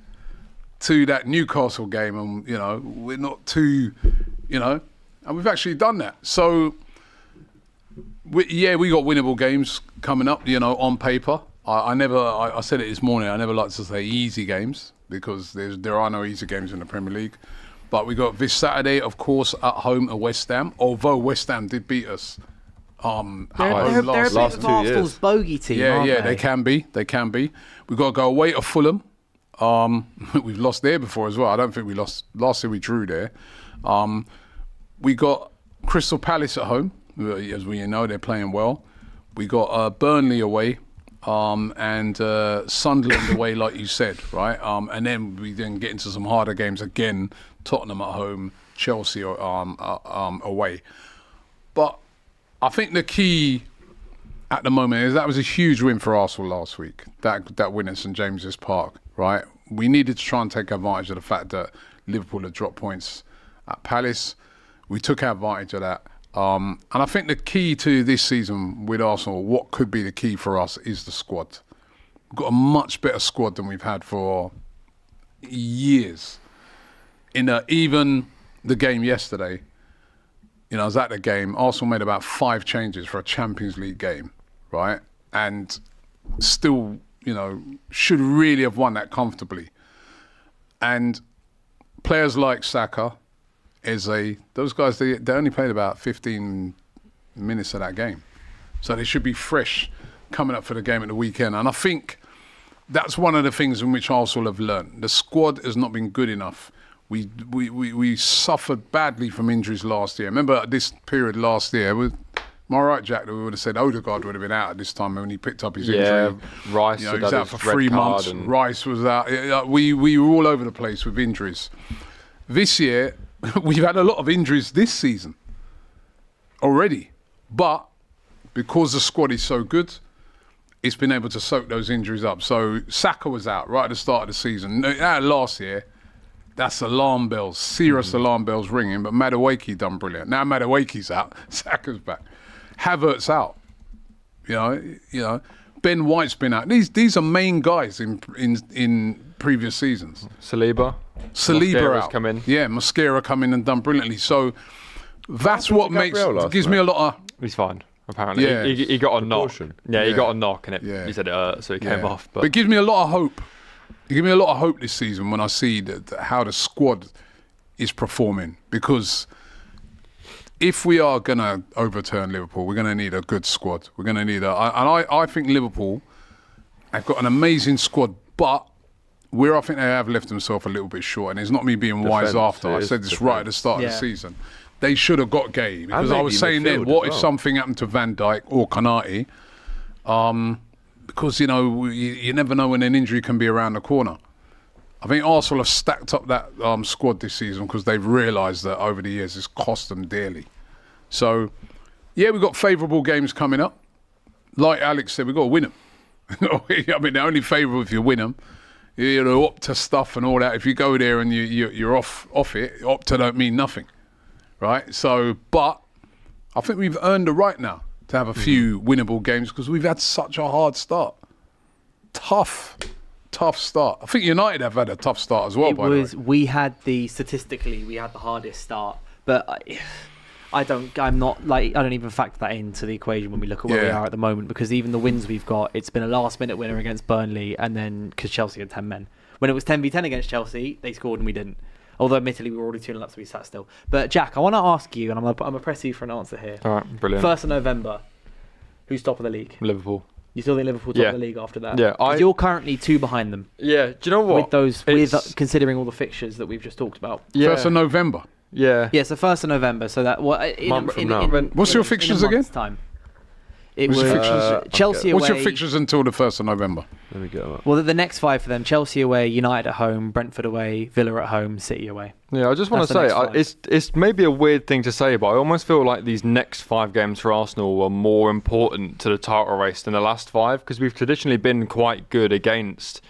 to that Newcastle game and, you know, we're not too, you know, and we've actually done that. So... we got winnable games coming up, you know, on paper. I said it this morning, I never like to say easy games, because there are no easy games in the Premier League. But we got this Saturday, of course, at home at West Ham, although West Ham did beat us. They're a bit of Arsenal's bogey team, aren't they? They can be. We've got to go away to Fulham. We've lost there before as well. I don't think we lost. Last year we drew there. We got Crystal Palace at home. As we know, they're playing well. We got Burnley away, and Sunderland away, like you said, right? And then we get into some harder games again. Tottenham at home, Chelsea away. But I think the key at the moment is that was a huge win for Arsenal last week. That win at St James's Park, right? We needed to try and take advantage of the fact that Liverpool had dropped points at Palace. We took advantage of that. And I think the key to this season with Arsenal, what could be the key for us, is the squad. We've got a much better squad than we've had for years. Even the game yesterday, you know, I was at the game, Arsenal made about 5 changes for a Champions League game, right? And still, you know, should really have won that comfortably. And players like Saka, those guys, they only played about 15 minutes of that game. So they should be fresh coming up for the game at the weekend. And I think that's one of the things in which Arsenal have learned. The squad has not been good enough. We suffered badly from injuries last year. Remember at this period last year, am I right, Jack, that we would have said Odegaard would have been out at this time when he picked up his injury? Yeah, Rice, you know, he was out for 3 months. Rice was out. We were all over the place with injuries. This year, we've had a lot of injuries this season already, but because the squad is so good, it's been able to soak those injuries up. So Saka was out right at the start of the season. Last year, that's alarm bells, serious alarm bells ringing, but Madueke done brilliant. Now Madueke's out, Saka's back. Havertz out. You know, Ben White's been out. These are main guys in previous seasons. Saliba out. Come in. Yeah, Mosquera come in and done brilliantly. So that's what gives me a lot of... He's fine, apparently. Yeah. He got a knock. Yeah, he got a knock and he said it hurt, so he came off. But it gives me a lot of hope. It gives me a lot of hope this season when I see how the squad is performing. Because if we are going to overturn Liverpool, we're going to need a good squad. We're going to need I think Liverpool have got an amazing squad, but I think they have left themselves a little bit short, and it's not me being wise after. I said this right at the start of the season. They should have got Gay, because I was saying then, what if something happened to Van Dijk or Konate? Because, you know, you never know when an injury can be around the corner. I think Arsenal have stacked up that squad this season because they've realised that over the years it's cost them dearly. So, yeah, we've got favourable games coming up. Like Alex said, we've got to win them. I mean, they're only favourable if you win them. You know, Opta stuff and all that. If you go there and you're off it, Opta don't mean nothing, right? So, but I think we've earned the right now to have a few winnable games because we've had such a hard start. Tough start. I think United have had a tough start as well. We had the hardest start, but I don't even factor that into the equation when we look at where we are at the moment, because even the wins we've got, it's been a last-minute winner against Burnley, and then because Chelsea had 10 men. When it was 10v10 against Chelsea, they scored and we didn't. Although, admittedly, we were already 2-0 up, so we sat still. But, Jack, I want to ask you, and I'm going to press you for an answer here. All right, brilliant. 1st of November, who's top of the league? Liverpool. You still think Liverpool top of the league after that? Yeah. Because you're currently 2 behind them. Yeah, do you know what? Considering all the fixtures that we've just talked about. Yeah. 1st of November. Yeah. Yeah, so 1st of November. So that month from now. What's your fixtures again? Time. It What's was your fixtures? Chelsea away. What's your fixtures until the 1st of November? Let me get them up. Well, the next 5 for them: Chelsea away, United at home, Brentford away, Villa at home, City away. Yeah, I just want to That's the say, next 5. it's maybe a weird thing to say, but I almost feel like these next 5 games for Arsenal are more important to the title race than the last 5, because we've traditionally been quite good against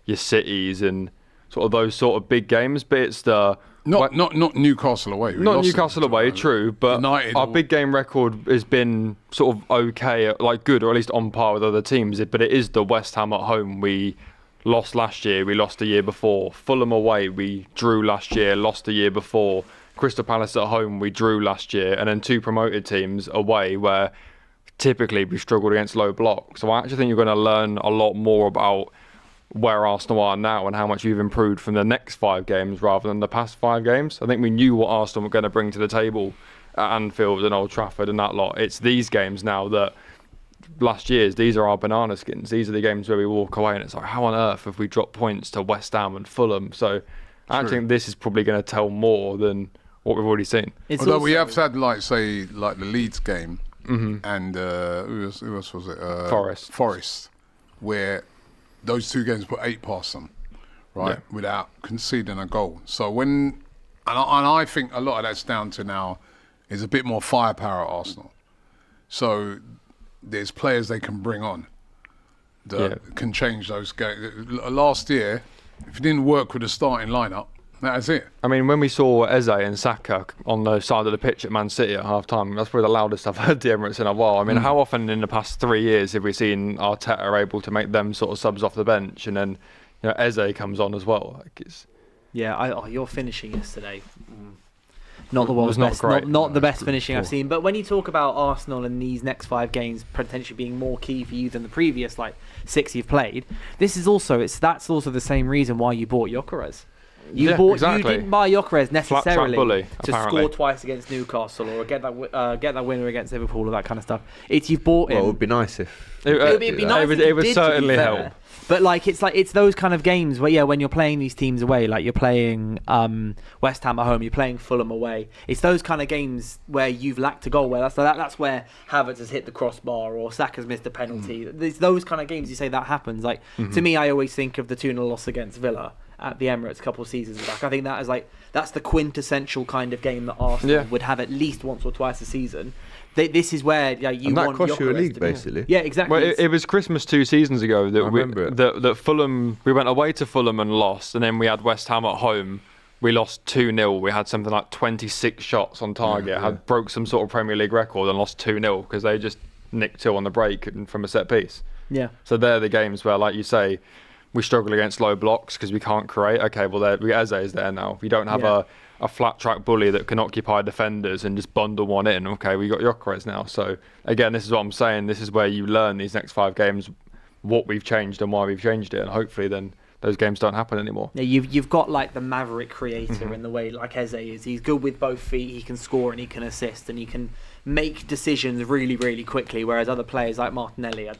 your Cities and sort of those sort of big games, but it's the... Not Newcastle away. We Not lost Newcastle it, away, true, but United our or- big game record has been sort of okay, like good, or at least on par with other teams. But it is the West Ham at home. We lost last year, we lost the year before. Fulham away, we drew last year, lost the year before. Crystal Palace at home, we drew last year. And then 2 promoted teams away where typically we struggled against low blocks. So I actually think you're going to learn a lot more about where Arsenal are now and how much you've improved from the next 5 games rather than the past 5 games. I think we knew what Arsenal were going to bring to the table at Anfield and Old Trafford and that lot. It's these games now that last year's, these are our banana skins. These are the games where we walk away and it's like, how on earth have we dropped points to West Ham and Fulham? So I actually think this is probably going to tell more than what we've already seen. Although we have had, like the Leeds game and who else was it? Forest, where those 2 games put 8 past them, right, without conceding a goal. So and I think a lot of that's down to now is a bit more firepower at Arsenal. So there's players they can bring on that can change those games. Last year, if you didn't work with the starting lineup, that is it. I mean, when we saw Eze and Saka on the side of the pitch at Man City at half-time, that's probably the loudest I've heard the Emirates in a while. I mean, how often in the past 3 years have we seen Arteta able to make them sort of subs off the bench, and then Eze comes on as well? Like it's... Yeah, your finishing yesterday, not the world's not best, great. not the best finishing I've seen. But when you talk about Arsenal and these next 5 games potentially being more key for you than the previous 6 you've played, that's also the same reason why you bought Gyökeres. You didn't buy Gyökeres necessarily bully, to apparently. score twice against Newcastle or get that winner against Liverpool or that kind of stuff. You've bought him. Well, it would be nice if... It would certainly help. But it's those kind of games where when you're playing these teams away, like you're playing West Ham at home, you're playing Fulham away. It's those kind of games where you've lacked a goal. Where that's where Havertz has hit the crossbar or Saka's missed a penalty. It's those kind of games you say that happens. To me, I always think of the 2-0 loss against Villa at the Emirates a couple of seasons back. I think that is that's the quintessential kind of game that Arsenal would have at least once or twice a season. This is where you and that want cost you a Gyökeres league, to be. basically. Yeah, exactly. Well, it was Christmas 2 seasons ago that that Fulham, we went away to Fulham and lost, and then we had West Ham at home. We lost 2-0. We had something like 26 shots on target. Broke some sort of Premier League record and lost 2-0 because they just nicked 2 on the break from a set piece. Yeah. So they're the games where, like you say, we struggle against low blocks because we can't create. Okay, well, Eze is there now. We don't have a flat track bully that can occupy defenders and just bundle one in. Okay, we got Gyökeres now. So again, this is what I'm saying. This is where you learn these next 5 games what we've changed and why we've changed it, and hopefully then those games don't happen anymore. Yeah, you've got the maverick creator in the way Eze is. He's good with both feet. He can score and he can assist and he can make decisions really, really quickly. Whereas other players like Martinelli,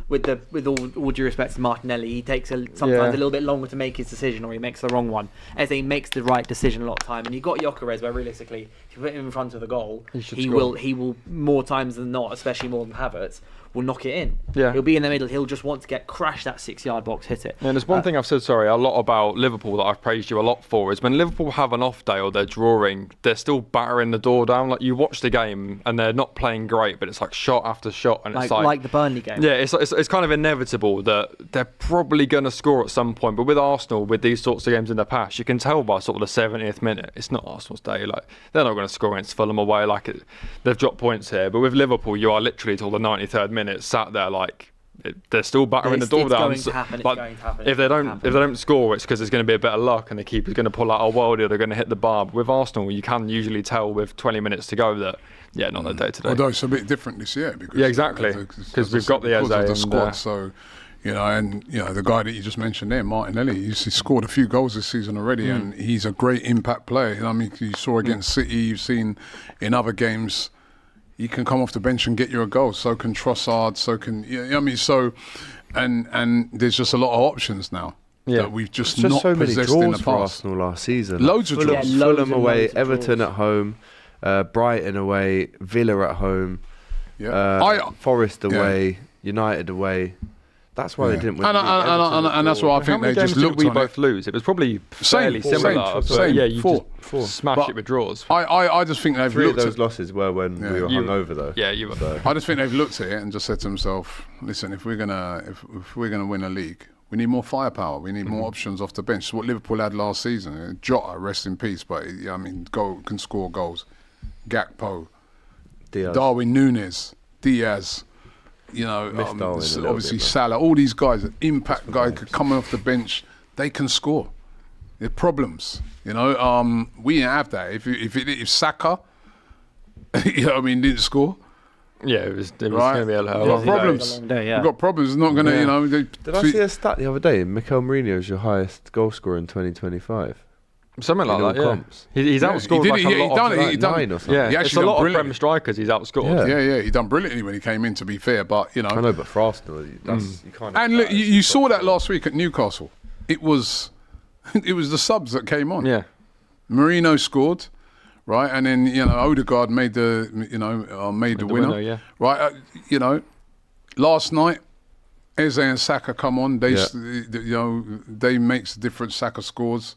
with all due respect to Martinelli, he takes sometimes a little bit longer to make his decision, or he makes the wrong one. Eze makes the right decision a lot of time. And you've got Gyökeres, where realistically, if you put him in front of the goal, he will more times than not, especially more than Havertz, will knock it in. Yeah. He'll be in the middle. He'll just want to crash that 6-yard box, hit it. And there's one thing I've said, a lot about Liverpool that I've praised you a lot for is when Liverpool have an off day or they're drawing, they're still battering the door down. Like, you watch the game and they're not playing great, but it's shot after shot, and it's like the Burnley game. Yeah, it's kind of inevitable that they're probably going to score at some point. But with Arsenal, with these sorts of games in the past, you can tell by sort of the 70th minute, it's not Arsenal's day. They're not going to score against Fulham away. They've dropped points here. But with Liverpool, you are literally till the 93rd minute sat there they're still battering the door down. It's going to happen. If they don't score, it's because there's going to be a bit of luck and the keeper's going to pull out a worldie, they're going to hit the bar. But with Arsenal, you can usually tell with 20 minutes to go that not their day today. Although it's a bit different this year because exactly, because we've got the Eze of the squad. So the guy that you just mentioned there, Martinelli, he scored a few goals this season already, and he's a great impact player. I mean, you saw against City, you've seen in other games. He can come off the bench and get you a goal. So can Trossard. So can and there's just a lot of options now that we've just not so many possessed draws in the for past. Arsenal last season. Loads of draws. Fulham away, loads of Everton draws. at home, Brighton away, Villa at home. Forest away, United away. That's why they didn't win. And that's why I think they just looked we on both lose. It was probably fairly similar. Same. Yeah, you Four. just smash it with draws. I just think they've 3 of looked those at, losses were when we were hungover, though. Yeah, you were. So. I just think they've looked at it and just said to themselves, listen, if we're gonna win a league, we need more firepower. We need more options off the bench. It's what Liverpool had last season. Jota, rest in peace, but I mean, can score goals. Gakpo, Diaz. Darwin Núñez, Diaz. You know, obviously Salah. All these guys, impact guy coming off the bench, they can score. They're problems. You know, we didn't have that. If Saka, you know, what I mean, didn't score. Yeah, it was Right. going to be a We've lot got of problems. Day, yeah. We've got problems. It's not going to, you know. Did I see a stat the other day? Mikel Mourinho is your highest goal scorer in 2025. Something like In all that, yeah. comps. He's outscored he like a lot of... he done 9 or something. Yeah, He it's actually a done lot of brilliantly. Prem strikers he's outscored. Yeah. He done brilliantly when he came in, to be fair, but, you know. I know, but for Arsenal, you can't. And look, you saw that last week at Newcastle. It was the subs that came on. Yeah. Marino scored, right, and then Odegaard made the winner. Yeah. Right, last night Eze and Saka come on. They they makes the difference. Saka scores.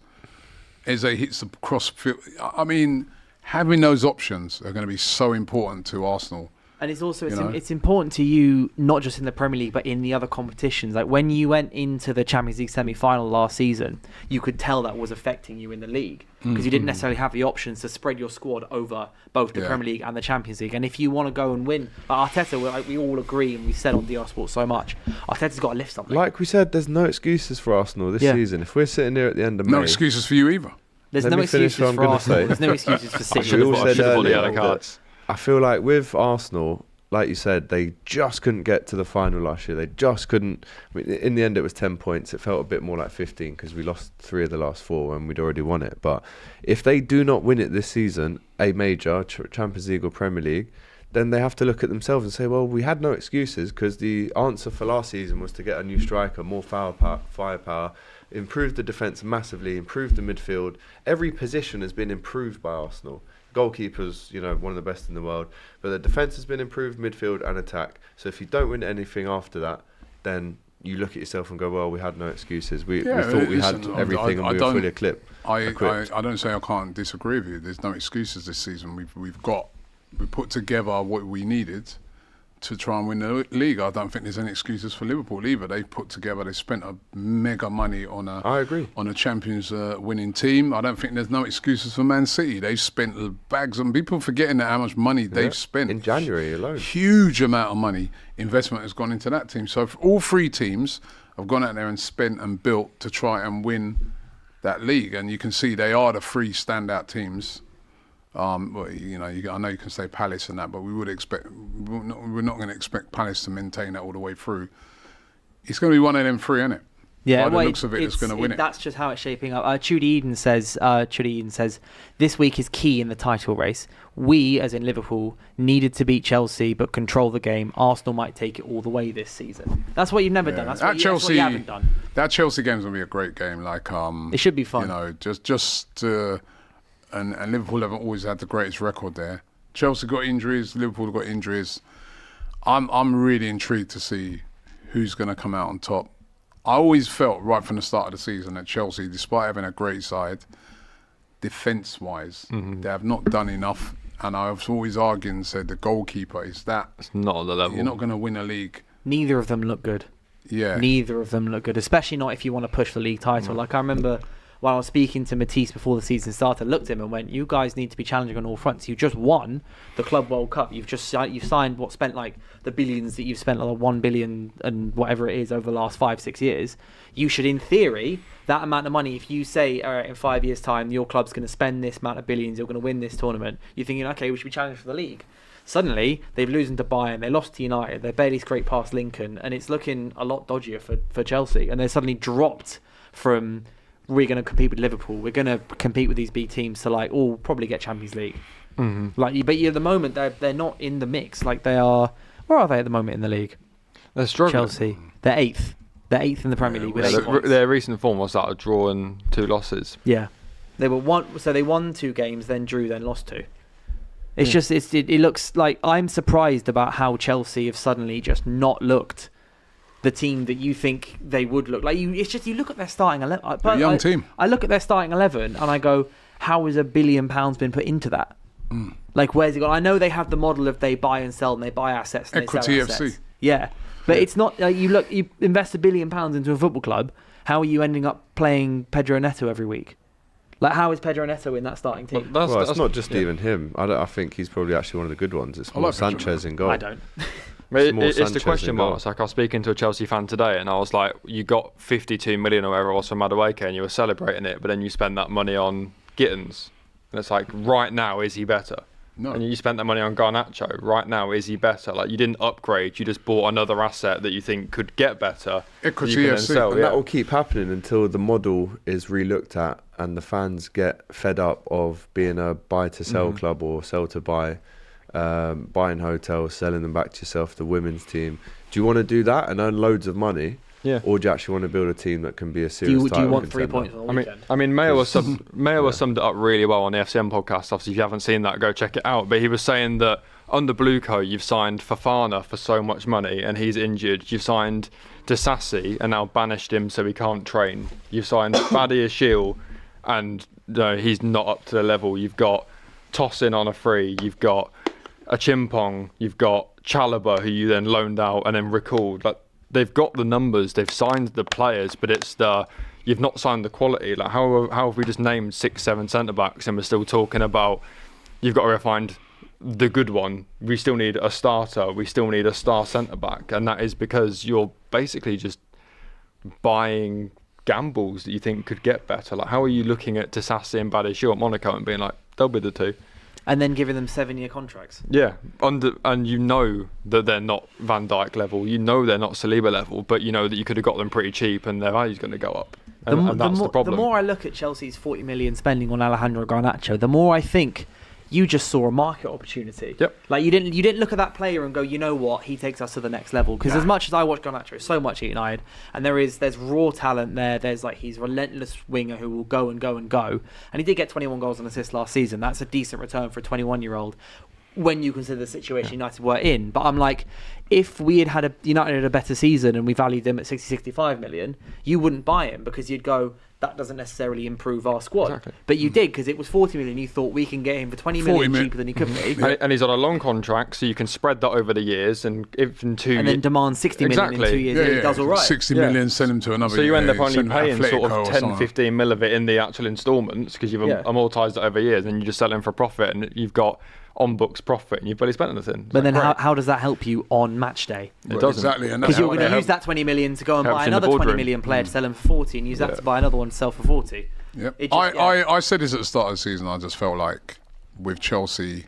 Eze hits the cross field. I mean, having those options are going to be so important to Arsenal. And it's also it's important to you, not just in the Premier League, but in the other competitions. Like when you went into the Champions League semi-final last season, you could tell that was affecting you in the league because you didn't necessarily have the options to spread your squad over both the Premier League and the Champions League. And if you want to go and win, like Arteta, we all agree, and we said on DR Sport so much, Arteta's got to lift something. Like we said, there's no excuses for Arsenal this season. If we're sitting here at the end of May, No excuses for you either. There's Let no me finish excuses what I'm for gonna Arsenal. say. There's no excuses for City. We all I said should have bought the earlier yellow cards. I feel like with Arsenal, like you said, they just couldn't get to the final last year. They just couldn't. I mean, in the end, it was 10 points. It felt a bit more like 15 because we lost 3 of the last 4 and we'd already won it. But if they do not win it this season, a major Champions League or Premier League, then they have to look at themselves and say, well, we had no excuses because the answer for last season was to get a new striker, more firepower, improve the defence massively, improve the midfield. Every position has been improved by Arsenal. Goalkeepers, one of the best in the world, but the defence has been improved, midfield and attack. So if you don't win anything after that, then you look at yourself and go, well, we had no excuses. We thought we had everything and we were fully equipped. I don't say I can't disagree with you. There's no excuses this season. We put together what we needed to try and win the league. I don't think there's any excuses for Liverpool either. They spent a mega money on a Champions winning team. I don't think there's no excuses for Man City. They've spent bags, and people forgetting how much money they've spent in January alone. Huge amount of money investment has gone into that team. So if all 3 teams have gone out there and spent and built to try and win that league, and you can see they are the 3 standout teams. I know you can say Palace and that, but we're not going to expect Palace to maintain that all the way through. It's going to be one of them 3, isn't it? Yeah, by the looks of it, it's going to win it. That's just how it's shaping up. Trudy Eden says, this week is key in the title race. We, as in Liverpool, needed to beat Chelsea, but control the game. Arsenal might take it all the way this season. That's what you've never done. That's what you haven't done. That Chelsea game's going to be a great game. It should be fun. And Liverpool haven't always had the greatest record there. Chelsea got injuries, Liverpool got injuries. I'm really intrigued to see who's going to come out on top. I always felt right from the start of the season that Chelsea, despite having a great side, defence-wise, they have not done enough. And I've always argued and said the goalkeeper is that. It's not on the level. You're not going to win a league. Neither of them look good. Yeah. Neither of them look good, especially not if you want to push the league title. Like I remember when I was speaking to Matisse before the season started, I looked at him and went, you guys need to be challenging on all fronts. You just won the Club World Cup. You've signed spent like the billions that you've spent, like 1 billion and whatever it is over the last 5-6 years. You should, in theory, that amount of money, if you say, all right, in 5 years' time, your club's going to spend this amount of billions, you're going to win this tournament, you're thinking, okay, we should be challenging for the league. Suddenly, they've losing to Bayern, they lost to United, they barely scraped past Lincoln, and it's looking a lot dodgier for Chelsea. And they're suddenly dropped from, we're going to compete with Liverpool, we're going to compete with these big teams to probably get Champions League. But at the moment, they're not in the mix. They are, where are they at the moment in the league? They're struggling. Chelsea, they're 8th. They're 8th in the Premier League with 8 points. Their recent form was that a draw and 2 losses. Yeah. They won 2 games, then drew, then lost 2. It's just it looks like I'm surprised about how Chelsea have suddenly just not looked the team that you think they would look like. It's just you look at their starting 11. A young team. I look at their starting 11 and I go, how has £1 billion been put into that? Like, where's it gone? I know they have the model of they buy and sell and they buy assets and Equity they sell assets. FC. Yeah, but it's not. You invest £1 billion into a football club. How are you ending up playing Pedro Neto every week? Like, how is Pedro Neto in that starting team? Well, it's not just even him. I think he's probably actually one of the good ones. It's more like Pedro Sanchez in goal. I don't. It's the question marks. Like, I was speaking to a Chelsea fan today, and I was like, "You got 52 million or whatever it was from Madueke, and you were celebrating it, but then you spend that money on Gittins, and it's like, right now, is he better? No. And you spent that money on Garnacho. Right now, is he better? Like, you didn't upgrade. You just bought another asset that you think could get better. Equity you can then FC. sell, And that will keep happening until the model is re-looked at and the fans get fed up of being a buy-to-sell club or sell-to-buy, buying hotels, selling them back to yourself, the women's team. Do you want to do that and earn loads of money? Yeah. Or do you actually want to build a team that can be a serious Do you title want 3 contender? points on the weekend? I mean, Mayo summed it up really well on the FCM podcast. Obviously, if you haven't seen that, go check it out. But he was saying that under Blueco, you've signed Fofana for so much money and he's injured. You've signed Disassi and now banished him so he can't train. You've signed Badia Shield and he's not up to the level. You've got Tossin on a free. You've got a Chimpong. You've got Chalobah, who you then loaned out and then recalled. Like, they've got the numbers, they've signed the players, but it's you've not signed the quality. Like, how have we just named 6-7 centre backs and we're still talking about you've got to find the good one? We still need a starter. We still need a star centre back, and that is because you're basically just buying gambles that you think could get better. Like, how are you looking at Disassi and Badiashile at Monaco and being like, they'll be the two? And then giving them 7-year contracts. Yeah, and you know that they're not Van Dijk level, you know they're not Saliba level, but you know that you could have got them pretty cheap and their value's going to go up. And that's the problem. The more I look at Chelsea's 40 million spending on Alejandro Garnacho, the more I think you just saw a market opportunity. Yep. Like, you didn't look at that player and go, you know what, he takes us to the next level. Because as much as I watch Garnacho so much at United, and there's raw talent there. There's he's a relentless winger who will go and go and go. And he did get 21 goals and assists last season. That's a decent return for a 21-year-old when you consider the situation United were in. But I'm like, if we had United had a better season and we valued him at 60-65 million, you wouldn't buy him because you'd go, that doesn't necessarily improve our squad. Exactly. But you did, because it was 40 million. You thought we can get him for 20 million cheaper than he could be. And he's on a long contract, so you can spread that over the years, and if in 2 years... And then demand 60 million in 2 years, he does all right. 60 million, send him to another. So you end up only send him paying Atletico sort of or 10, something. 15 mil of it in the actual instalments, because you've amortised it over years, and you just sell him for profit, and you've got on-books profit, and you've barely spent anything. But then how does that help you on match day? It doesn't. Exactly. Because you're going to use that 20 million to go and buy another 20 million player to sell him for 40, and use that to buy another one to sell for 40. Yep. I said this at the start of the season. I just felt like with Chelsea,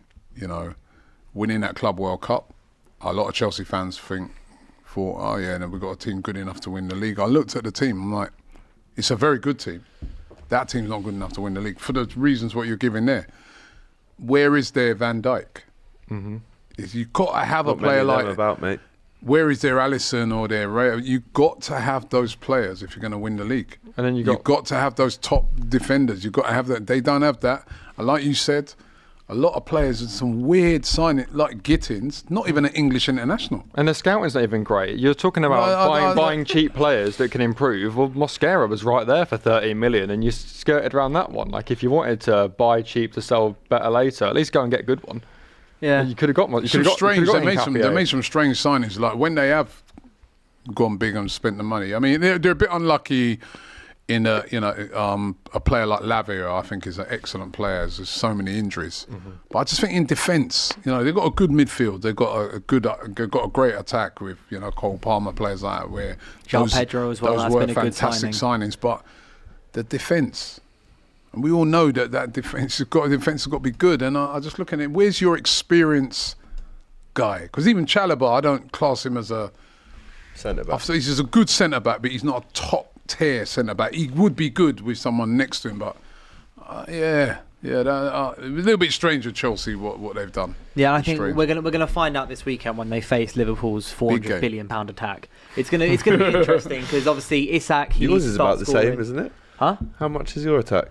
winning that Club World Cup, a lot of Chelsea fans thought, oh yeah, no, we've got a team good enough to win the league. I looked at the team, I'm like, it's a very good team. That team's not good enough to win the league for the reasons what you're giving there. Where is their Van Dijk? Mm-hmm. You've got to have a player like mate. Where is their Alisson or their Ray? You've got to have those players if you're going to win the league. And then you've got to have those top defenders. You've got to have that. They don't have that. And like you said, a lot of players with some weird signing, like Gittins, not even an English international. And the scouting's not even great. You're talking about buying cheap players that can improve. Well, Mosquera was right there for 13 million, and you skirted around that one. Like, if you wanted to buy cheap to sell better later, at least go and get a good one. Yeah, you could have got more. They made some strange signings. Like when they have gone big and spent the money. I mean, they're a bit unlucky in a player like Lavia. I think is an excellent player. There's so many injuries, but I just think in defence, they've got a good midfield. They've got a great attack with Cole Palmer, players like that. Where Pedro as well. That's were been a good fantastic signing. signings, but the defence. And we all know that defence has got to be good. And I just look at it. Where's your experience guy? Because even Chalobah, I don't class him as a centre back. He's just a good centre back, but he's not a top tier centre back. He would be good with someone next to him, but a little bit strange with Chelsea what they've done. Yeah, I think we're gonna find out this weekend when they face Liverpool's 400 billion pound attack. It's gonna be interesting because obviously Isak. Yours is about the same, isn't it? Huh? How much is your attack?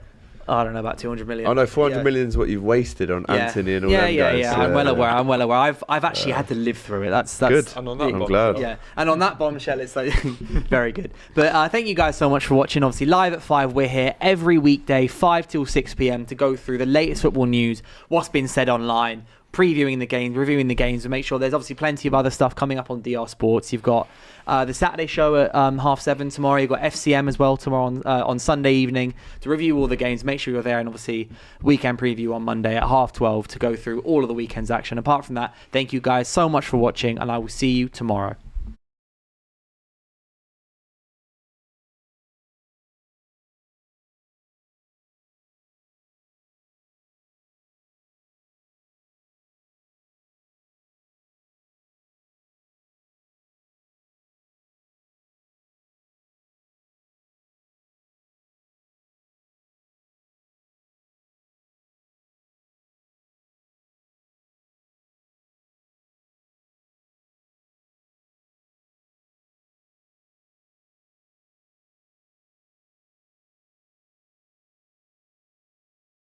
I don't know about 200 million. Oh no, 400 Yeah. million is what you've wasted on Anthony and all them guys. Yeah. I'm well aware. I've actually had to live through it. That's Good. And on that I'm bombshell. glad. Yeah, and on that bombshell, it's like very good. But thank you guys so much for watching. Obviously, live at 5, we're here every weekday, 5 till 6 p.m. to go through the latest football news, what's been said online, previewing the games, reviewing the games, and make sure there's obviously plenty of other stuff coming up on DR Sports. You've got the Saturday show at 7:30 tomorrow. You've got FCM as well tomorrow on Sunday evening to review all the games. Make sure you're there, and obviously weekend preview on Monday at 12:30 to go through all of the weekend's action. Apart from that, thank you guys so much for watching, and I will see you tomorrow.